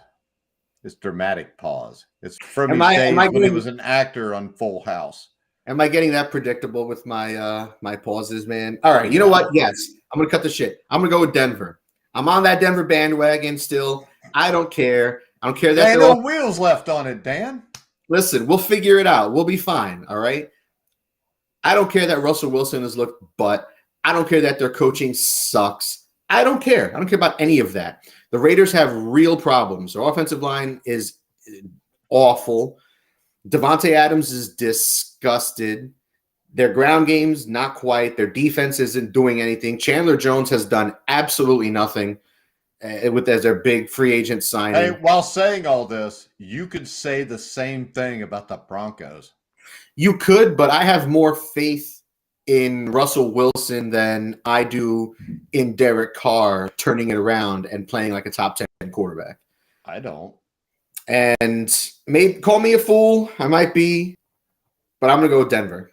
It's dramatic pause. It's from his days when he was an actor on Full House. Am I getting that predictable with my my pauses, man? All right, you know what? Yes, I'm going to cut the shit. I'm going to go with Denver. I'm on that Denver bandwagon still. I don't care. I don't care that there ain't no wheels left on it, Dan. Listen, we'll figure it out. We'll be fine, all right? I don't care that Russell Wilson has looked butt. I don't care that their coaching sucks. I don't care. I don't care about any of that. The Raiders have real problems. Their offensive line is awful. Devontae Adams is disgusted. Their ground game's not quite. Their defense isn't doing anything. Chandler Jones has done absolutely nothing as their big free agent signing. Hey, while saying all this, you could say the same thing about the Broncos. You could, but I have more faith in Russell Wilson than I do in Derek Carr turning it around and playing like a top 10 quarterback. I don't. And maybe call me a fool. I might be, but I'm going to go with Denver.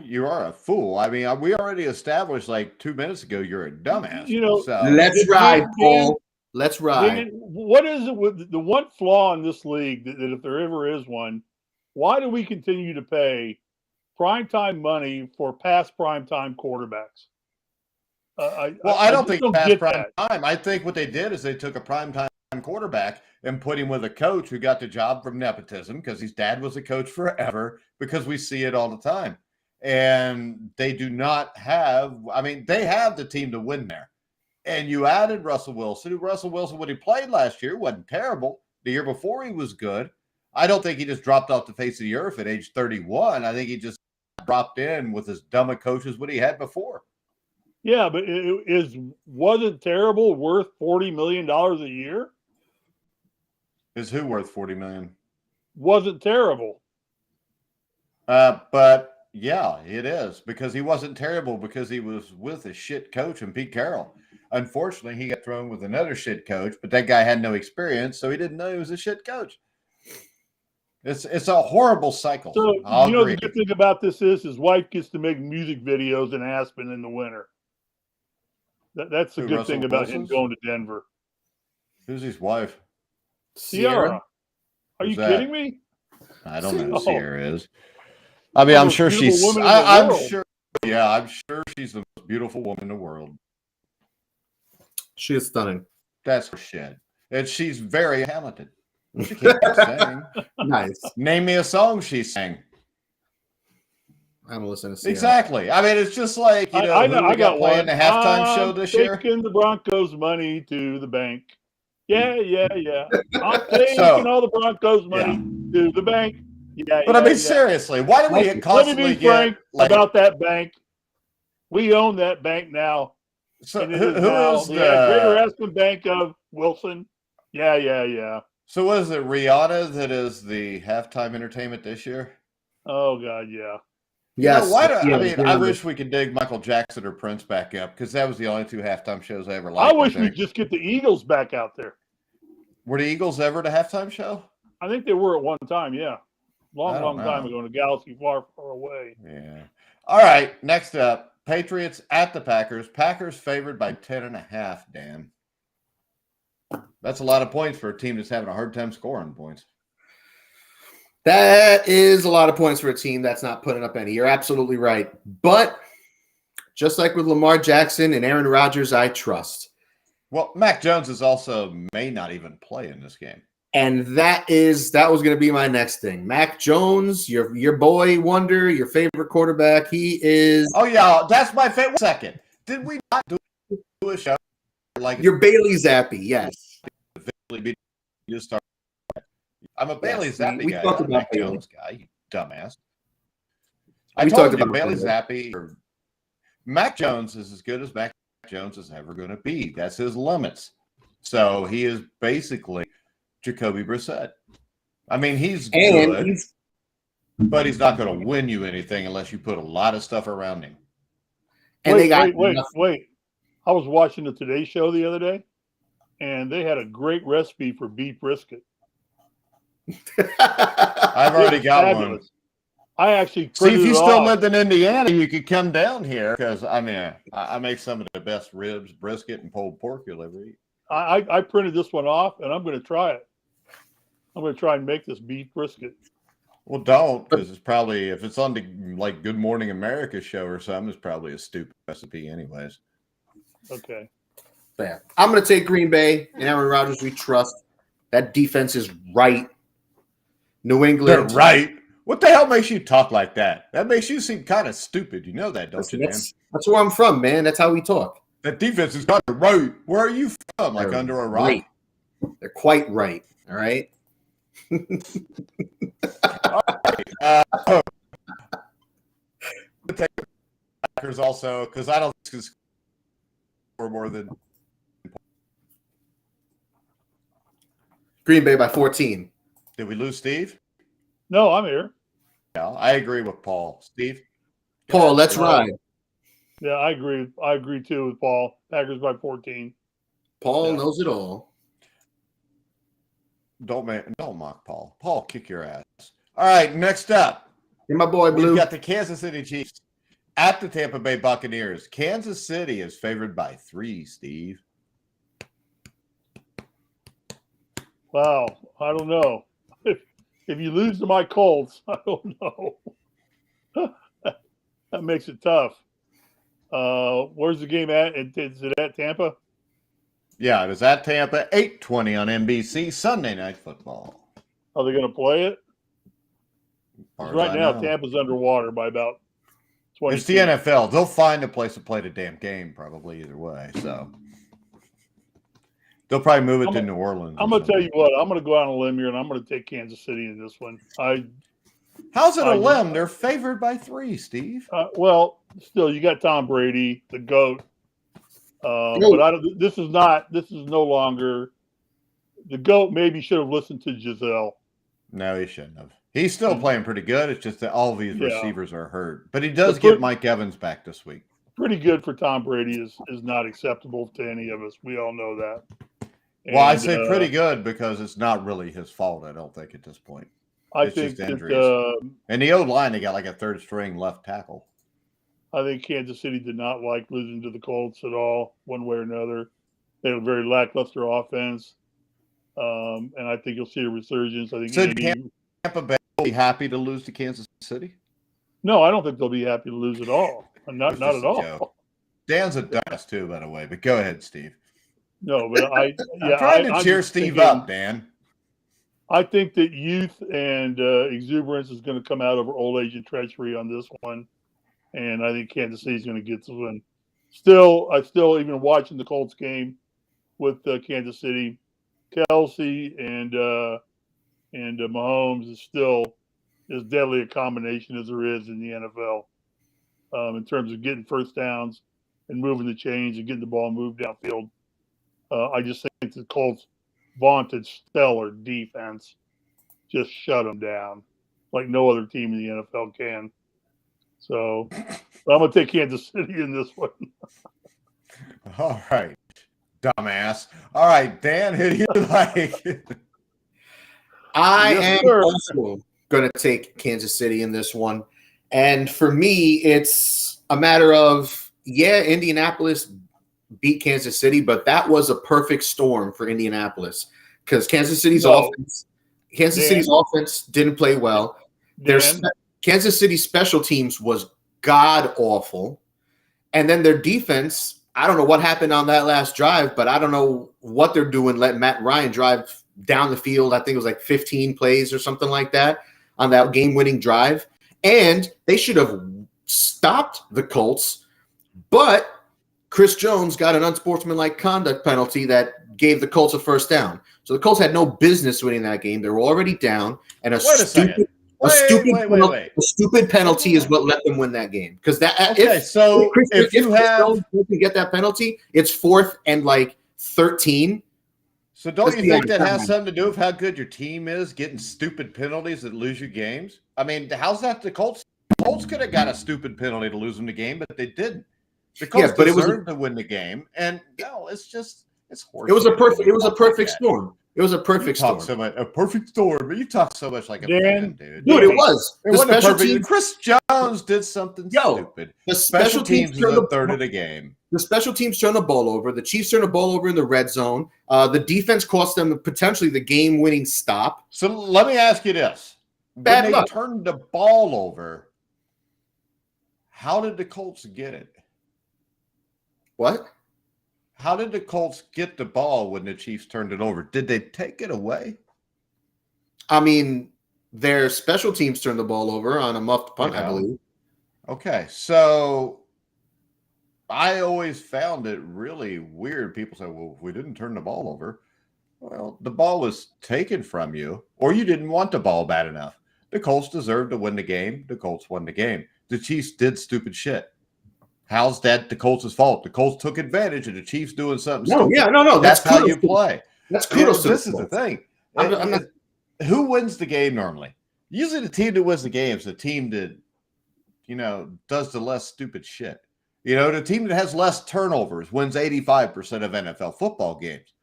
You are a fool. I mean, we already established like 2 minutes ago you're a dumbass. You know, so. Let's ride, Paul. Let's ride. What is it with the one flaw in this league that if there ever is one, why do we continue to pay primetime money for past primetime quarterbacks? I don't think past prime time. I think what they did is they took a primetime quarterback and put him with a coach who got the job from nepotism because his dad was a coach forever, because we see it all the time. And they do not have – I mean, they have the team to win there. And you added Russell Wilson. Russell Wilson, when he played last year, wasn't terrible. The year before he was good. I don't think he just dropped off the face of the earth at age 31. I think he just dropped in with as dumb a coach as what he had before. Yeah, but wasn't terrible worth $40 million a year? Is who worth $40 million? Wasn't terrible. But yeah, it is, because he wasn't terrible because he was with a shit coach in Pete Carroll. Unfortunately, he got thrown with another shit coach, but that guy had no experience, so he didn't know he was a shit coach. It's a horrible cycle. So the good thing about this is his wife gets to make music videos in Aspen in the winter. That's the good thing about him going to Denver. Who's his wife? Sierra. Are you kidding me? I don't know who Sierra is. I mean, I'm sure she's. I'm sure. Yeah, I'm sure she's the most beautiful woman in the world. She is stunning. That's her shit. And she's very talented. She can't sing. Nice. Name me a song she sang. I don't listen to Sierra. Exactly. I mean, it's just like, I got playing the halftime show this year. Taking the Broncos money to the bank. Yeah. I'm taking all the Broncos money to the bank. Yeah. But I mean, seriously, why do we constantly Let me be frank about that bank? We own that bank now. So who is the Greater Aspen Bank of Wilson? Yeah. So what is it, Rihanna, that is the halftime entertainment this year? Oh God, yeah. Yes. I wish we could dig Michael Jackson or Prince back up, because that was the only two halftime shows I ever liked. I wish we'd just get the Eagles back out there. Were the Eagles ever the halftime show? I think they were at one time, yeah. Long time ago in a galaxy far, far away. Yeah. All right, next up, Patriots at the Packers. Packers favored by 10.5, Dan. That's a lot of points for a team that's having a hard time scoring points. That is a lot of points for a team that's not putting up any. You're absolutely right. But just like with Lamar Jackson and Aaron Rodgers, I trust. Well, Mac Jones may not even play in this game. And that was going to be my next thing. Mac Jones, your boy wonder, your favorite quarterback. He is. Oh yeah, that's my favorite. Second, did we not do a show like your Bailey Zappi? Yes. I'm a Bailey Zappi guy. I'm a Mac Jones guy. You dumbass. I told you Bailey Zappi or Mac Jones is as good as Mac Jones is ever going to be. That's his limits. So he is basically Jacoby Brissett. I mean, he's good, but he's not going to win you anything unless you put a lot of stuff around him. And wait. I was watching the Today Show the other day, and they had a great recipe for beef brisket. I've already got one. I actually See, if you still off. lived in Indiana, you could come down here because I mean, I make some of the best ribs, brisket, and pulled pork you'll ever eat. I printed this one off, and I'm going to try it. I'm going to try and make this beef brisket. Well, don't, because it's probably, if it's on the like Good Morning America show or something, it's probably a stupid recipe, anyways. Okay. Yeah. I'm going to take Green Bay and Aaron Rodgers. We trust that defense is right. New England, They're right. What the hell makes you talk like that? That makes you seem kind of stupid. You know that, don't you, Dan? That's where I'm from, man. That's how we talk. That defense is kind of right. Where are you from? Like under a rock? Right. They're quite right. All right. All right. Take the Packers also, because I don't think it's score more than Green Bay by 14. Did we lose Steve? No, I'm here. Yeah, I agree with Paul. Steve? Paul, let's ride. Yeah, I agree. I agree too with Paul. Packers by 14. Paul knows it all. Don't mock Paul. Paul, kick your ass. All right, next up. Hey, my boy Blue. We've got the Kansas City Chiefs at the Tampa Bay Buccaneers. Kansas City is favored by 3, Steve. Wow, I don't know. If you lose to my Colts, I don't know. That makes it tough. Where's the game at? Is it at Tampa? Yeah, it is at Tampa, 8:20 on NBC, Sunday Night Football. Are they going to play it? Right now, know. Tampa's underwater by about 20. It's the NFL. They'll find a place to play the damn game, probably either way. So they'll probably move it to New Orleans. I'm going to tell you what. I'm going to go out on a limb here, and I'm going to take Kansas City in this one. How's it a limb? They're favored by 3, Steve. Well, still, you got Tom Brady, the GOAT. But this is no longer the GOAT. Maybe should have listened to Giselle. No, he shouldn't have. He's still playing pretty good. It's just that all of these receivers are hurt. But he does get Mike Evans back this week. Pretty good for Tom Brady is not acceptable to any of us. We all know that. Well, I say pretty good because it's not really his fault, I don't think, at this point. I think just injuries. And the O-line, they got like a third-string left tackle. I think Kansas City did not like losing to the Colts at all, one way or another. They had a very lackluster offense, and I think you'll see a resurgence. I think Tampa Bay will be happy to lose to Kansas City? No, I don't think they'll be happy to lose at all. Not at all. Joke. Dan's a dumbass too, by the way. But go ahead, Steve. No, but I'm trying to cheer Steve up, Dan. I think that youth and exuberance is going to come out over old age and treachery on this one. And I think Kansas City is going to get this one. I still even watching the Colts game with Kansas City, Kelsey and Mahomes is still as deadly a combination as there is in the NFL in terms of getting first downs and moving the chains and getting the ball moved downfield. I just think the Colts' vaunted stellar defense just shut them down like no other team in the NFL can. So I'm going to take Kansas City in this one. All right, dumbass. All right, Dan, who do you like? I am also going to take Kansas City in this one. And for me, it's a matter of, Indianapolis beat Kansas City, but that was a perfect storm for Indianapolis because Kansas City's offense didn't play well. Kansas City special teams was god awful. And then their defense, I don't know what happened on that last drive, but I don't know what they're doing. Let Matt Ryan drive down the field. I think it was like 15 plays or something like that on that game-winning drive. And they should have stopped the Colts, but Chris Jones got an unsportsmanlike conduct penalty that gave the Colts a first down. So the Colts had no business winning that game. They were already down, and a stupid penalty is what let them win that game. Because if Chris Jones doesn't get that penalty, it's 4th and 13. So don't you think that has something to do with how good your team is, getting stupid penalties that lose you games? I mean, how's that the Colts? The Colts could have got a stupid penalty to lose them the game, but they didn't. The Colts deserved to win the game, and no, it's horrible. It was a perfect storm. It was a perfect storm. So much, a perfect storm, but you talk so much like a fan, dude. Dude, it was. It wasn't perfect. Chris Jones did something stupid. The special teams was a third of the game. The special teams turned the ball over. The Chiefs turned the ball over in the red zone. The defense cost them potentially the game-winning stop. So let me ask you this. Bad when luck. They turned the ball over, how did the Colts get it? What? How did the Colts get the ball when the Chiefs turned it over? Did they take it away? I mean, their special teams turned the ball over on a muffed punt, I believe. Okay, so I always found it really weird. People say, well, we didn't turn the ball over. Well, the ball was taken from you, or you didn't want the ball bad enough. The Colts deserved to win the game. The Colts won the game. The Chiefs did stupid shit. How's that the Colts' fault? The Colts took advantage of the Chiefs doing something stupid. No. That's how you play. That's kudos. This is the thing. Who wins the game normally? Usually the team that wins the game is the team that, does the less stupid shit. The team that has less turnovers wins 85% of NFL football games.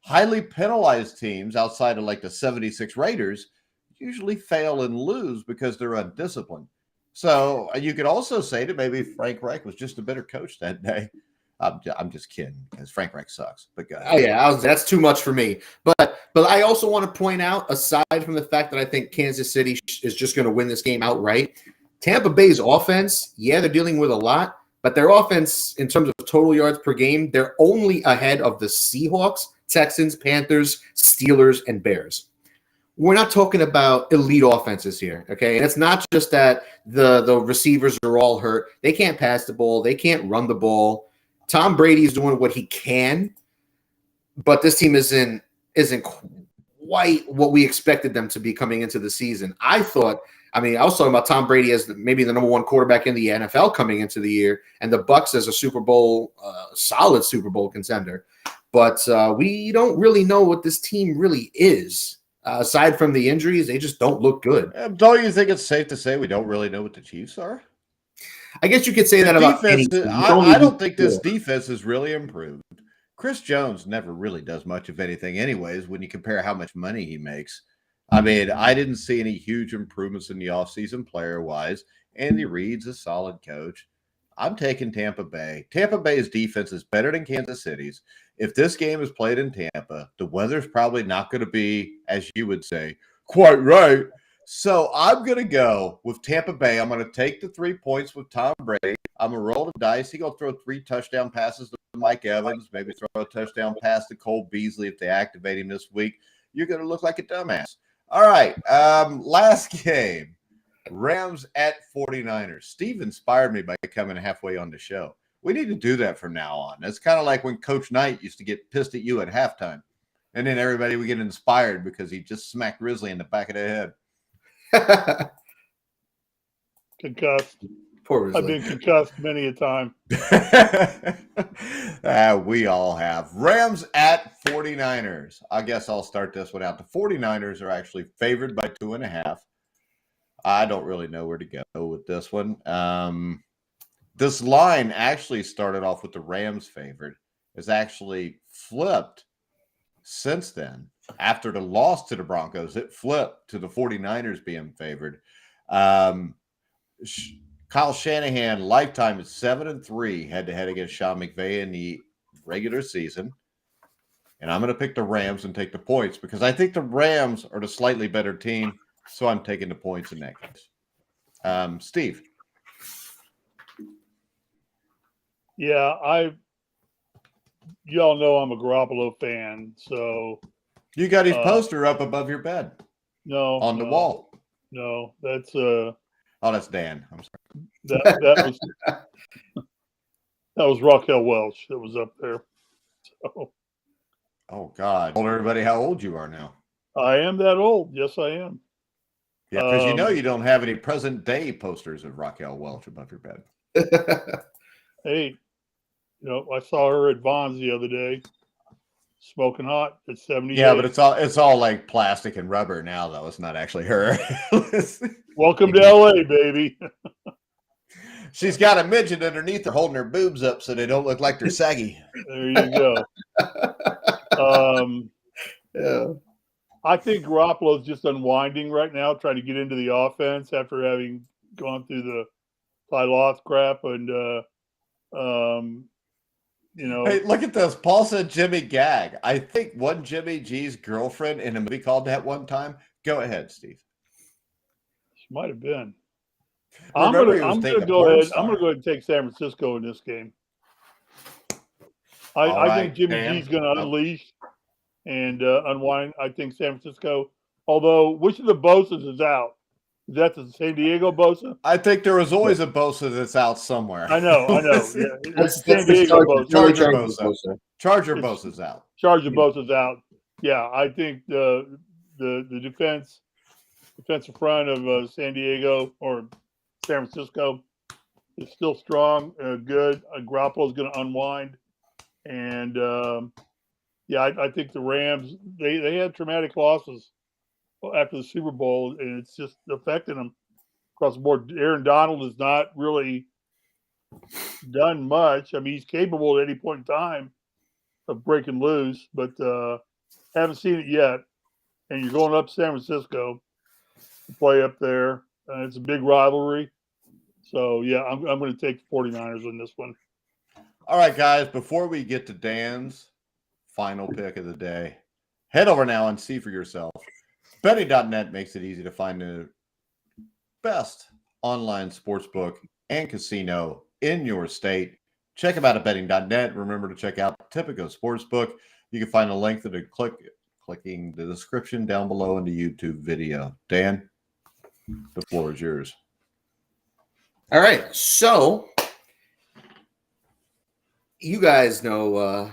Highly penalized teams outside of like the 76 Raiders usually fail and lose because they're undisciplined. So you could also say that maybe Frank Reich was just a better coach that day. I'm just kidding because Frank Reich sucks. But go ahead. Oh yeah, that's too much for me. But I also want to point out, aside from the fact that I think Kansas City is just going to win this game outright, Tampa Bay's offense, they're dealing with a lot, but their offense in terms of total yards per game, they're only ahead of the Seahawks, Texans, Panthers, Steelers, and Bears. We're not talking about elite offenses here, okay? And it's not just that the receivers are all hurt. They can't pass the ball. They can't run the ball. Tom Brady's doing what he can, but this team isn't quite what we expected them to be coming into the season. I was talking about Tom Brady as maybe the number one quarterback in the NFL coming into the year, and the Bucs as a Super Bowl, solid Super Bowl contender. But we don't really know what this team really is. Aside from the injuries, they just don't look good. Don't you think it's safe to say we don't really know what the Chiefs are? I guess you could say that about any team. I don't think this defense has really improved. Chris Jones never really does much of anything anyways when you compare how much money he makes. I didn't see any huge improvements in the offseason player-wise. Andy Reid's a solid coach. I'm taking Tampa Bay. Tampa Bay's defense is better than Kansas City's. If this game is played in Tampa, the weather's probably not going to be, as you would say, quite right. So I'm going to go with Tampa Bay. I'm going to take the 3 points with Tom Brady. I'm going to roll the dice. He's going to throw 3 touchdown passes to Mike Evans, maybe throw a touchdown pass to Cole Beasley if they activate him this week. You're going to look like a dumbass. All right, last game. Rams at 49ers. Steve inspired me by coming halfway on the show. We need to do that from now on. It's kind of like when Coach Knight used to get pissed at you at halftime. And then everybody would get inspired because he just smacked Risley in the back of the head. Concussed. Poor Risley. I've been concussed many a time. We all have. Rams at 49ers. I guess I'll start this one out. The 49ers are actually favored by 2.5. I don't really know where to go with this one. This line actually started off with the Rams favored. It's actually flipped since then. After the loss to the Broncos, it flipped to the 49ers being favored. Kyle Shanahan, lifetime is 7-3 head-to-head against Sean McVay in the regular season. And I'm going to pick the Rams and take the points because I think the Rams are the slightly better team. So I'm taking the points in that case. Steve. Yeah, y'all know I'm a Garoppolo fan, so you got his poster up above your bed. No, on the wall. No, that's that's Dan. I'm sorry. That was Raquel Welch that was up there. So. Oh God! Told everybody how old you are now. I am that old. Yes, I am. Yeah, because you don't have any present day posters of Raquel Welch above your bed. Hey, I saw her at Vaughn's the other day, smoking hot at 70. Yeah, but it's all like plastic and rubber now, though. It's not actually her. Welcome to LA, baby. She's got a midget underneath her holding her boobs up so they don't look like they're saggy. There you go. Yeah. I think Garoppolo's just unwinding right now, trying to get into the offense after having gone through the Ty Loth crap. And, Hey, look at this. Paul said Jimmy Gag. I think one Jimmy G's girlfriend in a movie called that one time. Go ahead, Steve. She might have been. Remember, I'm gonna go ahead and take San Francisco in this game. I think Jimmy G's going to unleash and unwind. I think San Francisco. Although, which of the Bosas is out? Is that the San Diego Bosa? I think there was always a Bosa that's out somewhere. I know. Yeah, That's San Diego Bosa. Charger Bosa. Charger Bosa's out. Charger Bosa's out. Yeah, I think the defensive front of San Diego or San Francisco is still strong, good. Garoppolo's going to unwind, and I think the Rams they had traumatic losses after the Super Bowl, and it's just affecting them across the board. Aaron Donald has not really done much. I mean, he's capable at any point in time of breaking loose, but haven't seen it yet. And you're going up to San Francisco to play up there. It's a big rivalry. So, yeah, I'm going to take the 49ers in this one. All right, guys, before we get to Dan's final pick of the day, head over now and see for yourself. Betting.net makes it easy to find the best online sportsbook and casino in your state. Check them out at betting.net. Remember to check out Tipico Sportsbook. You can find a link to the clicking the description down below in the YouTube video. Dan, the floor is yours. All right. So you guys know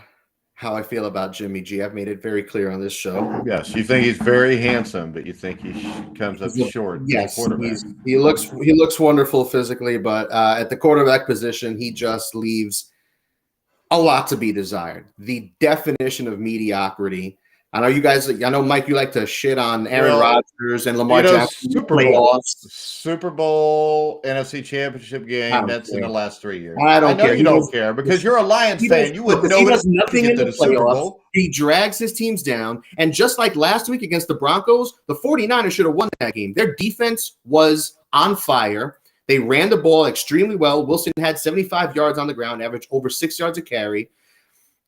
how I feel about Jimmy G. I've made it very clear on this show. Yes, you think he's very handsome, but you think he comes up short. Yes, he looks wonderful physically, but at the quarterback position, he just leaves a lot to be desired. The definition of mediocrity. I know you guys. I know Mike. You like to shit on Aaron Rodgers and Lamar Jackson. Super Bowl, NFC Championship game. That's in the last 3 years. I don't care. You don't care because you're a Lions fan. You would know he does nothing in the playoffs. He drags his teams down. And just like last week against the Broncos, the 49ers should have won that game. Their defense was on fire. They ran the ball extremely well. Wilson had 75 yards on the ground, averaged over 6 yards a carry.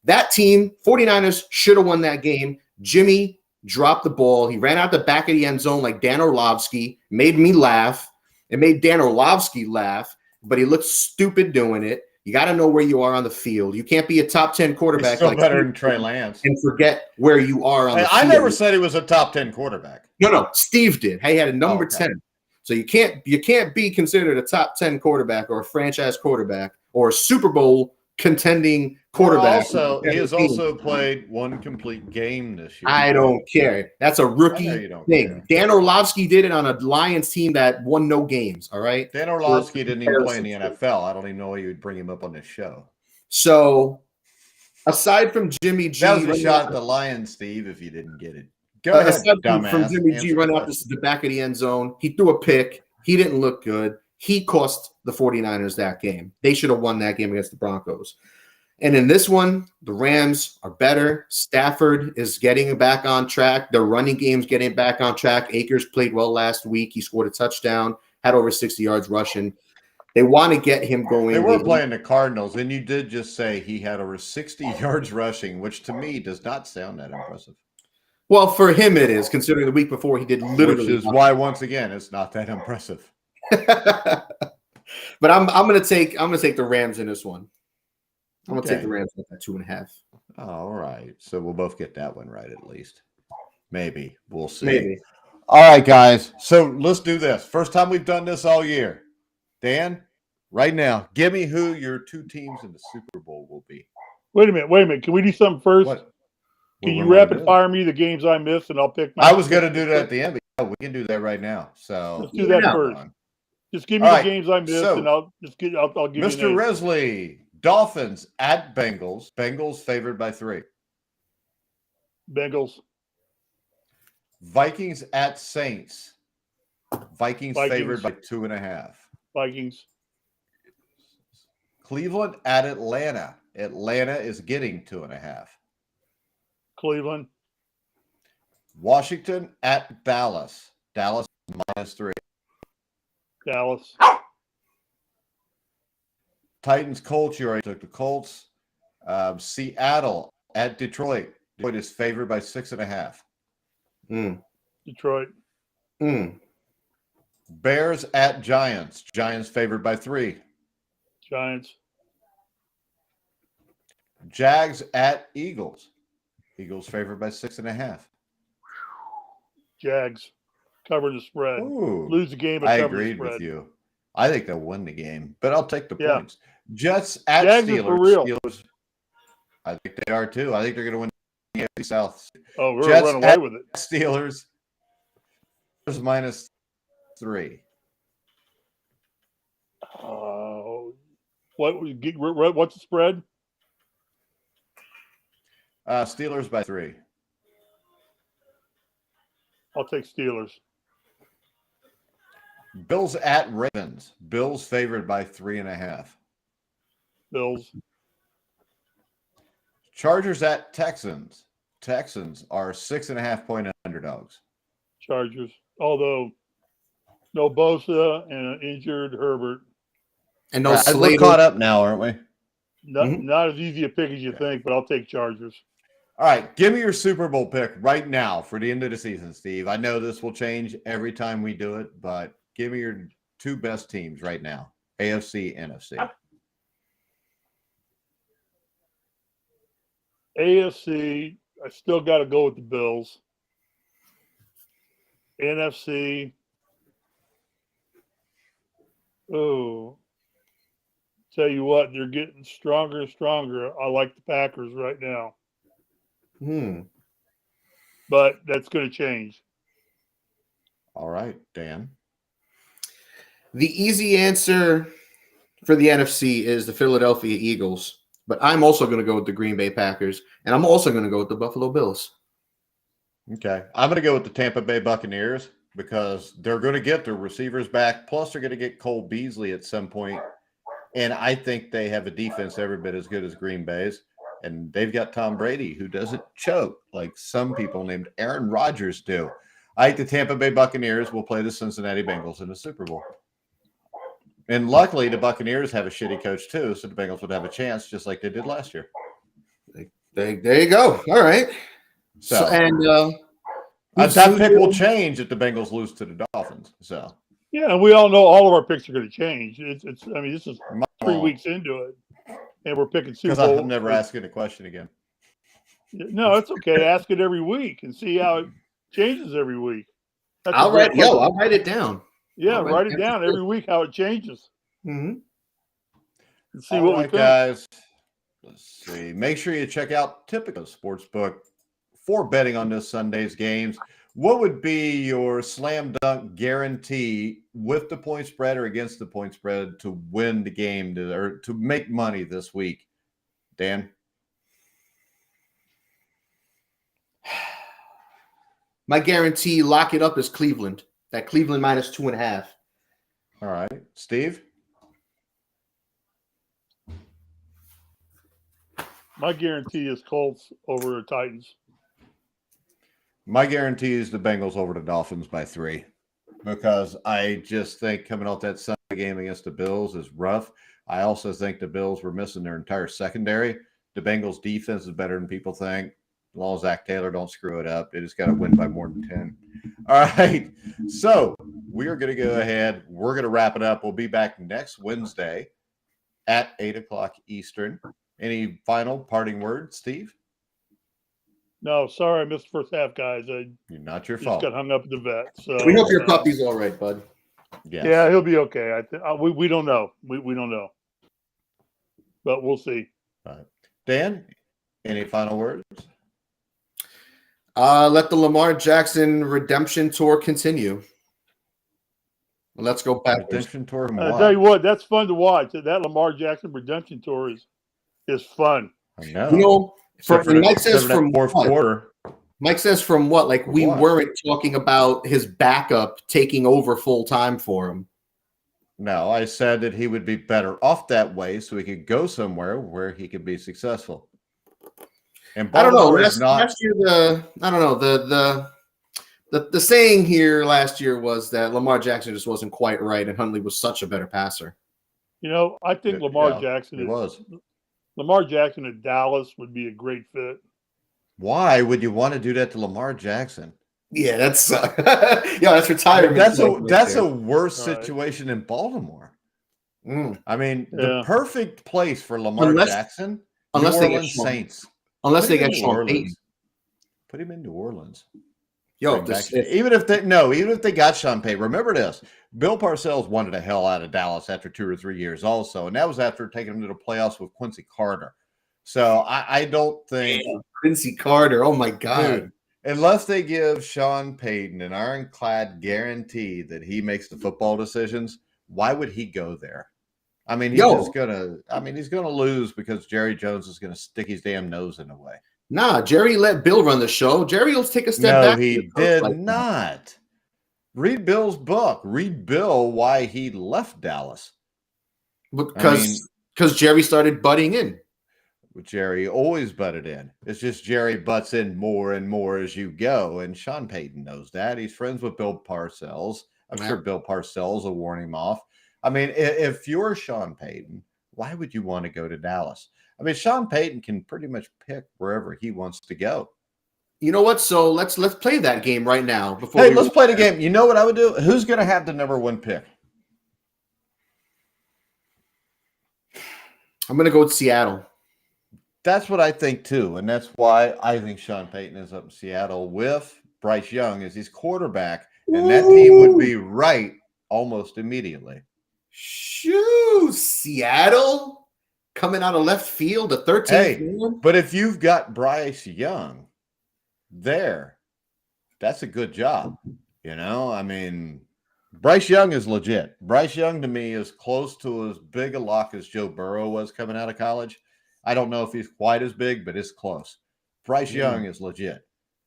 That team, 49ers, should have won that game. Jimmy dropped the ball. He ran out the back of the end zone like Dan Orlovsky. Made me laugh. It made Dan Orlovsky laugh, but he looked stupid doing it. You got to know where you are on the field. You can't be a top 10 quarterback. He's still better than Trey Lance. And forget where you are on the field. I never said he was a top 10 quarterback. No, Steve did. He had a number 10. So you can't be considered a top 10 quarterback or a franchise quarterback or a Super Bowl contending quarterback. He has also played one complete game this year. I don't care. That's a rookie thing. Dan Orlovsky did it on a Lions team that won no games. All right. Dan Orlovsky didn't even play in the NFL. I don't even know why you would bring him up on this show. So aside from Jimmy G, that was a shot at the Lions, Steve, if you didn't get it. Go ahead, from Jimmy G running out the back of the end zone. He threw a pick. He didn't look good. He cost the 49ers that game. They should have won that game against the Broncos. And in this one, the Rams are better. Stafford is getting back on track. The running game's getting back on track. Akers played well last week. He scored a touchdown, had over 60 yards rushing. They want to get him going. They were playing the Cardinals, and you did just say he had over 60 yards rushing, which to me does not sound that impressive. Well, for him it is, considering the week before he did literally. Which is why, once again, it's not that impressive. But I'm gonna take the Rams in this one. I'm gonna take the Rams at that 2.5. Oh, all right. So we'll both get that one right at least. Maybe. We'll see. Maybe. All right, guys. So let's do this. First time we've done this all year. Dan, right now, give me who your two teams in the Super Bowl will be. Wait a minute. Can we do something first? What? Can you rapid fire me the games I missed, and I'll pick my. I was going to do that at the end, but yeah, we can do that right now. So let's do that first. Just give me the games I missed, and I'll give Mr. you. Mr. Risley, Dolphins at Bengals. Bengals favored by 3. Bengals. Vikings at Saints. Vikings favored by 2.5. Vikings. Cleveland at Atlanta. Atlanta is getting 2.5. Cleveland. Washington at Dallas. Dallas -3. Dallas. Titans Colts. You already took the Colts. Seattle at Detroit. Detroit is favored by 6.5. Detroit. Bears at Giants. Giants favored by 3. Giants. Jags at Eagles. Eagles favored by 6.5. Jags. Cover the spread. Ooh, Lose the game, but I cover the agreed spread. with you. I think they'll win the game, but I'll take the Yeah. points. Jets at Jags Steelers. are for real. Steelers, I think they are too. I think they're going to win the AFC South. Oh, we're Jets going to run away with it. Steelers -3. What's the spread? Steelers by 3. I'll take Steelers. Bills at Ravens. Bills favored by 3.5. Bills. Chargers at Texans. Texans are 6.5-point underdogs. Chargers. Although no Bosa and an injured Herbert. And no We're Slater. caught up now, aren't we? Not as easy a pick as you think, but I'll take Chargers. All right, give me your Super Bowl pick right now for the end of the season, Steve. I know this will change every time we do it, but give me your 2 best teams right now, AFC, NFC. AFC, I still got to go with the Bills. NFC, tell you what, they're getting stronger and stronger. I like the Packers right now. But that's going to change. All right, Dan. The easy answer for the NFC is the Philadelphia Eagles. But I'm also going to go with the Green Bay Packers. And I'm also going to go with the Buffalo Bills. Okay. I'm going to go with the Tampa Bay Buccaneers because they're going to get their receivers back. Plus, they're going to get Cole Beasley at some point. And I think they have a defense every bit as good as Green Bay's. And they've got Tom Brady, who doesn't choke like some people named Aaron Rodgers do. I think the Tampa Bay Buccaneers will play the Cincinnati Bengals in the Super Bowl. And luckily, the Buccaneers have a shitty coach, too, so the Bengals would have a chance just like they did last year. There you go. All right. That pick will change if the Bengals lose to the Dolphins. So yeah, and we all know all of our picks are going to change. This is 3 weeks into it, and we're picking Super Bowl. Because I'm never asking a question again. No, it's okay. Ask it every week and see how it changes every week. I'll write it down. Yeah, write it down every week how it changes. And see all what we right, think. guys. Let's see. Make sure you check out Tipico Sportsbook for betting on this Sunday's games. What would be your slam dunk guarantee with the point spread or against the point spread to win the game or to make money this week? Dan? My guarantee, lock it up, is Cleveland. That Cleveland -2.5. All right. Steve? My guarantee is Colts over the Titans. My guarantee is the Bengals over the Dolphins by 3 because I just think coming off that Sunday game against the Bills is rough. I also think the Bills were missing their entire secondary. The Bengals defense is better than people think. As long as Zach Taylor don't screw it up, they just got to win by more than 10. All right. So we are going to go ahead. We're going to wrap it up. We'll be back next Wednesday at 8 o'clock Eastern. Any final parting words, Steve? No, sorry, I missed the first half, guys. Not your just fault. got hung up at the vet. So We hope your puppy's all right, bud. Yes. Yeah, he'll be okay. We don't know. We don't know, but we'll see. All right. Dan, any final words? Let the Lamar Jackson redemption tour continue. Let's go back. Redemption tour. I tell you what, that's fun to watch. That Lamar Jackson redemption tour is fun. I know. You know, Mike says from fourth quarter. Mike says from what? Like we weren't talking about his backup taking over full time for him. No, I said that he would be better off that way so he could go somewhere where he could be successful. And I don't know. Last year, the The saying here last year was that Lamar Jackson just wasn't quite right, and Huntley was such a better passer. I think Lamar Jackson at Dallas would be a great fit. Why would you want to do that to Lamar Jackson? Yeah, that's that's retirement. That's a worse situation in Baltimore. I mean, the perfect place for Lamar Jackson, New Orleans Saints. Unless they get Sean Payton. Put him in New Orleans. Even if they got Sean Payton, remember this: Bill Parcells wanted the hell out of Dallas after 2 or 3 years, also, and that was after taking him to the playoffs with Quincy Carter. So I don't think Quincy Carter. Oh my God! Dude, unless they give Sean Payton an ironclad guarantee that he makes the football decisions, why would he go there? I mean, he's gonna lose because Jerry Jones is gonna stick his damn nose in the way. Nah, Jerry let Bill run the show. Jerry will take a step back. No, he did not. Read Bill's book. Read Bill why he left Dallas. Because Jerry started butting in. Jerry always butted in. It's just Jerry butts in more and more as you go. And Sean Payton knows that. He's friends with Bill Parcells. I'm sure Bill Parcells will warn him off. I mean, if you're Sean Payton, why would you want to go to Dallas? I mean, Sean Payton can pretty much pick wherever he wants to go. You know what? So let's play that game right now. Let's play the game. You know what I would do? Who's going to have the number 1 pick? I'm going to go with Seattle. That's what I think too, and that's why I think Sean Payton is up in Seattle with Bryce Young as his quarterback, and that team would be right almost immediately. Shoo! Seattle coming out of left field, the 13th. But if you've got Bryce Young there, that's a good job. I mean, Bryce Young is legit. Bryce Young to me is close to as big a lock as Joe Burrow was coming out of college. I don't know if he's quite as big, but it's close. Bryce Young is legit.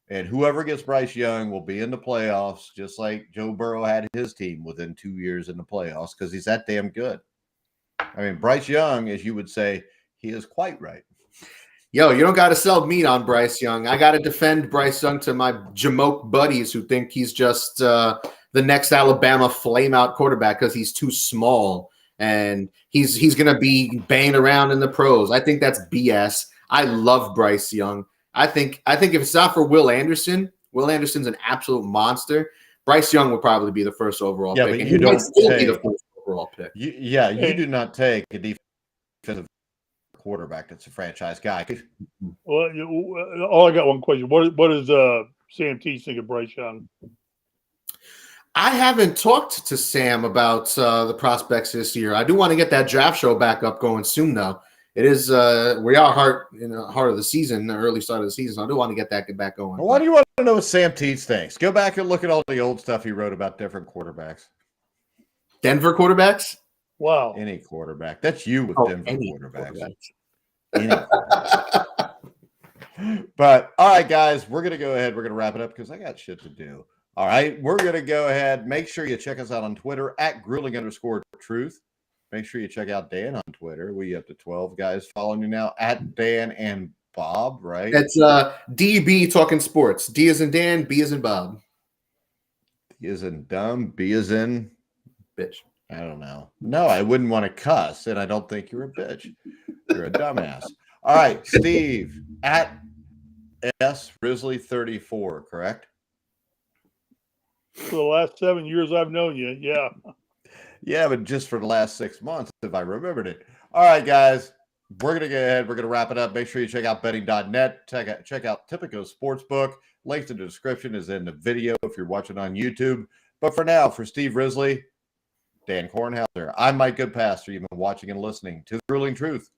And whoever gets Bryce Young will be in the playoffs, just like Joe Burrow had his team within 2 years in the playoffs because he's that damn good. I mean, Bryce Young, as you would say, he is quite right. Yo, you don't got to sell meat on Bryce Young. I got to defend Bryce Young to my Jamoke buddies who think he's just the next Alabama flameout quarterback because he's too small. And he's going to be banging around in the pros. I think that's BS. I love Bryce Young. I think if it's not for Will Anderson's an absolute monster. Bryce Young will probably be the first overall pick. But you don't be the first overall pick. You do not take a defensive quarterback that's a franchise guy. Well, I got one question. What does Sam Teach think of Bryce Young? I haven't talked to Sam about the prospects this year. I do want to get that draft show back up going soon, though. It is we are in the heart of the season, the early start of the season. So I do want to get that back going. Well, why do you want to know what Sam Teach thinks? Go back and look at all the old stuff he wrote about different quarterbacks. Denver quarterbacks? Wow. Any quarterback. That's you with Denver quarterbacks. Any quarterback. But, all right, guys, we're going to go ahead. We're going to wrap it up because I got shit to do. All right, we're going to go ahead. Make sure you check us out on Twitter @grueling_truth. Make sure you check out Dan on Twitter. We up to 12 guys following you now @Dan and Bob, right? That's DB talking sports. D as in Dan, B as in Bob. D as in dumb, B as in bitch. I don't know. No, I wouldn't want to cuss, and I don't think you're a bitch. You're a dumbass. All right, Steve @S_Risley34, correct? For the last 7 years I've known you, yeah. Yeah, but just for the last 6 months, if I remembered it. All right, guys, we're going to go ahead. We're going to wrap it up. Make sure you check out betting.net. Check out Tipico SportsBook. Link in the description is in the video if you're watching on YouTube. But for now, for Steve Risley, Dan Kornhauser, I'm Mike Goodpaster. You've been watching and listening to The Grueling Truth.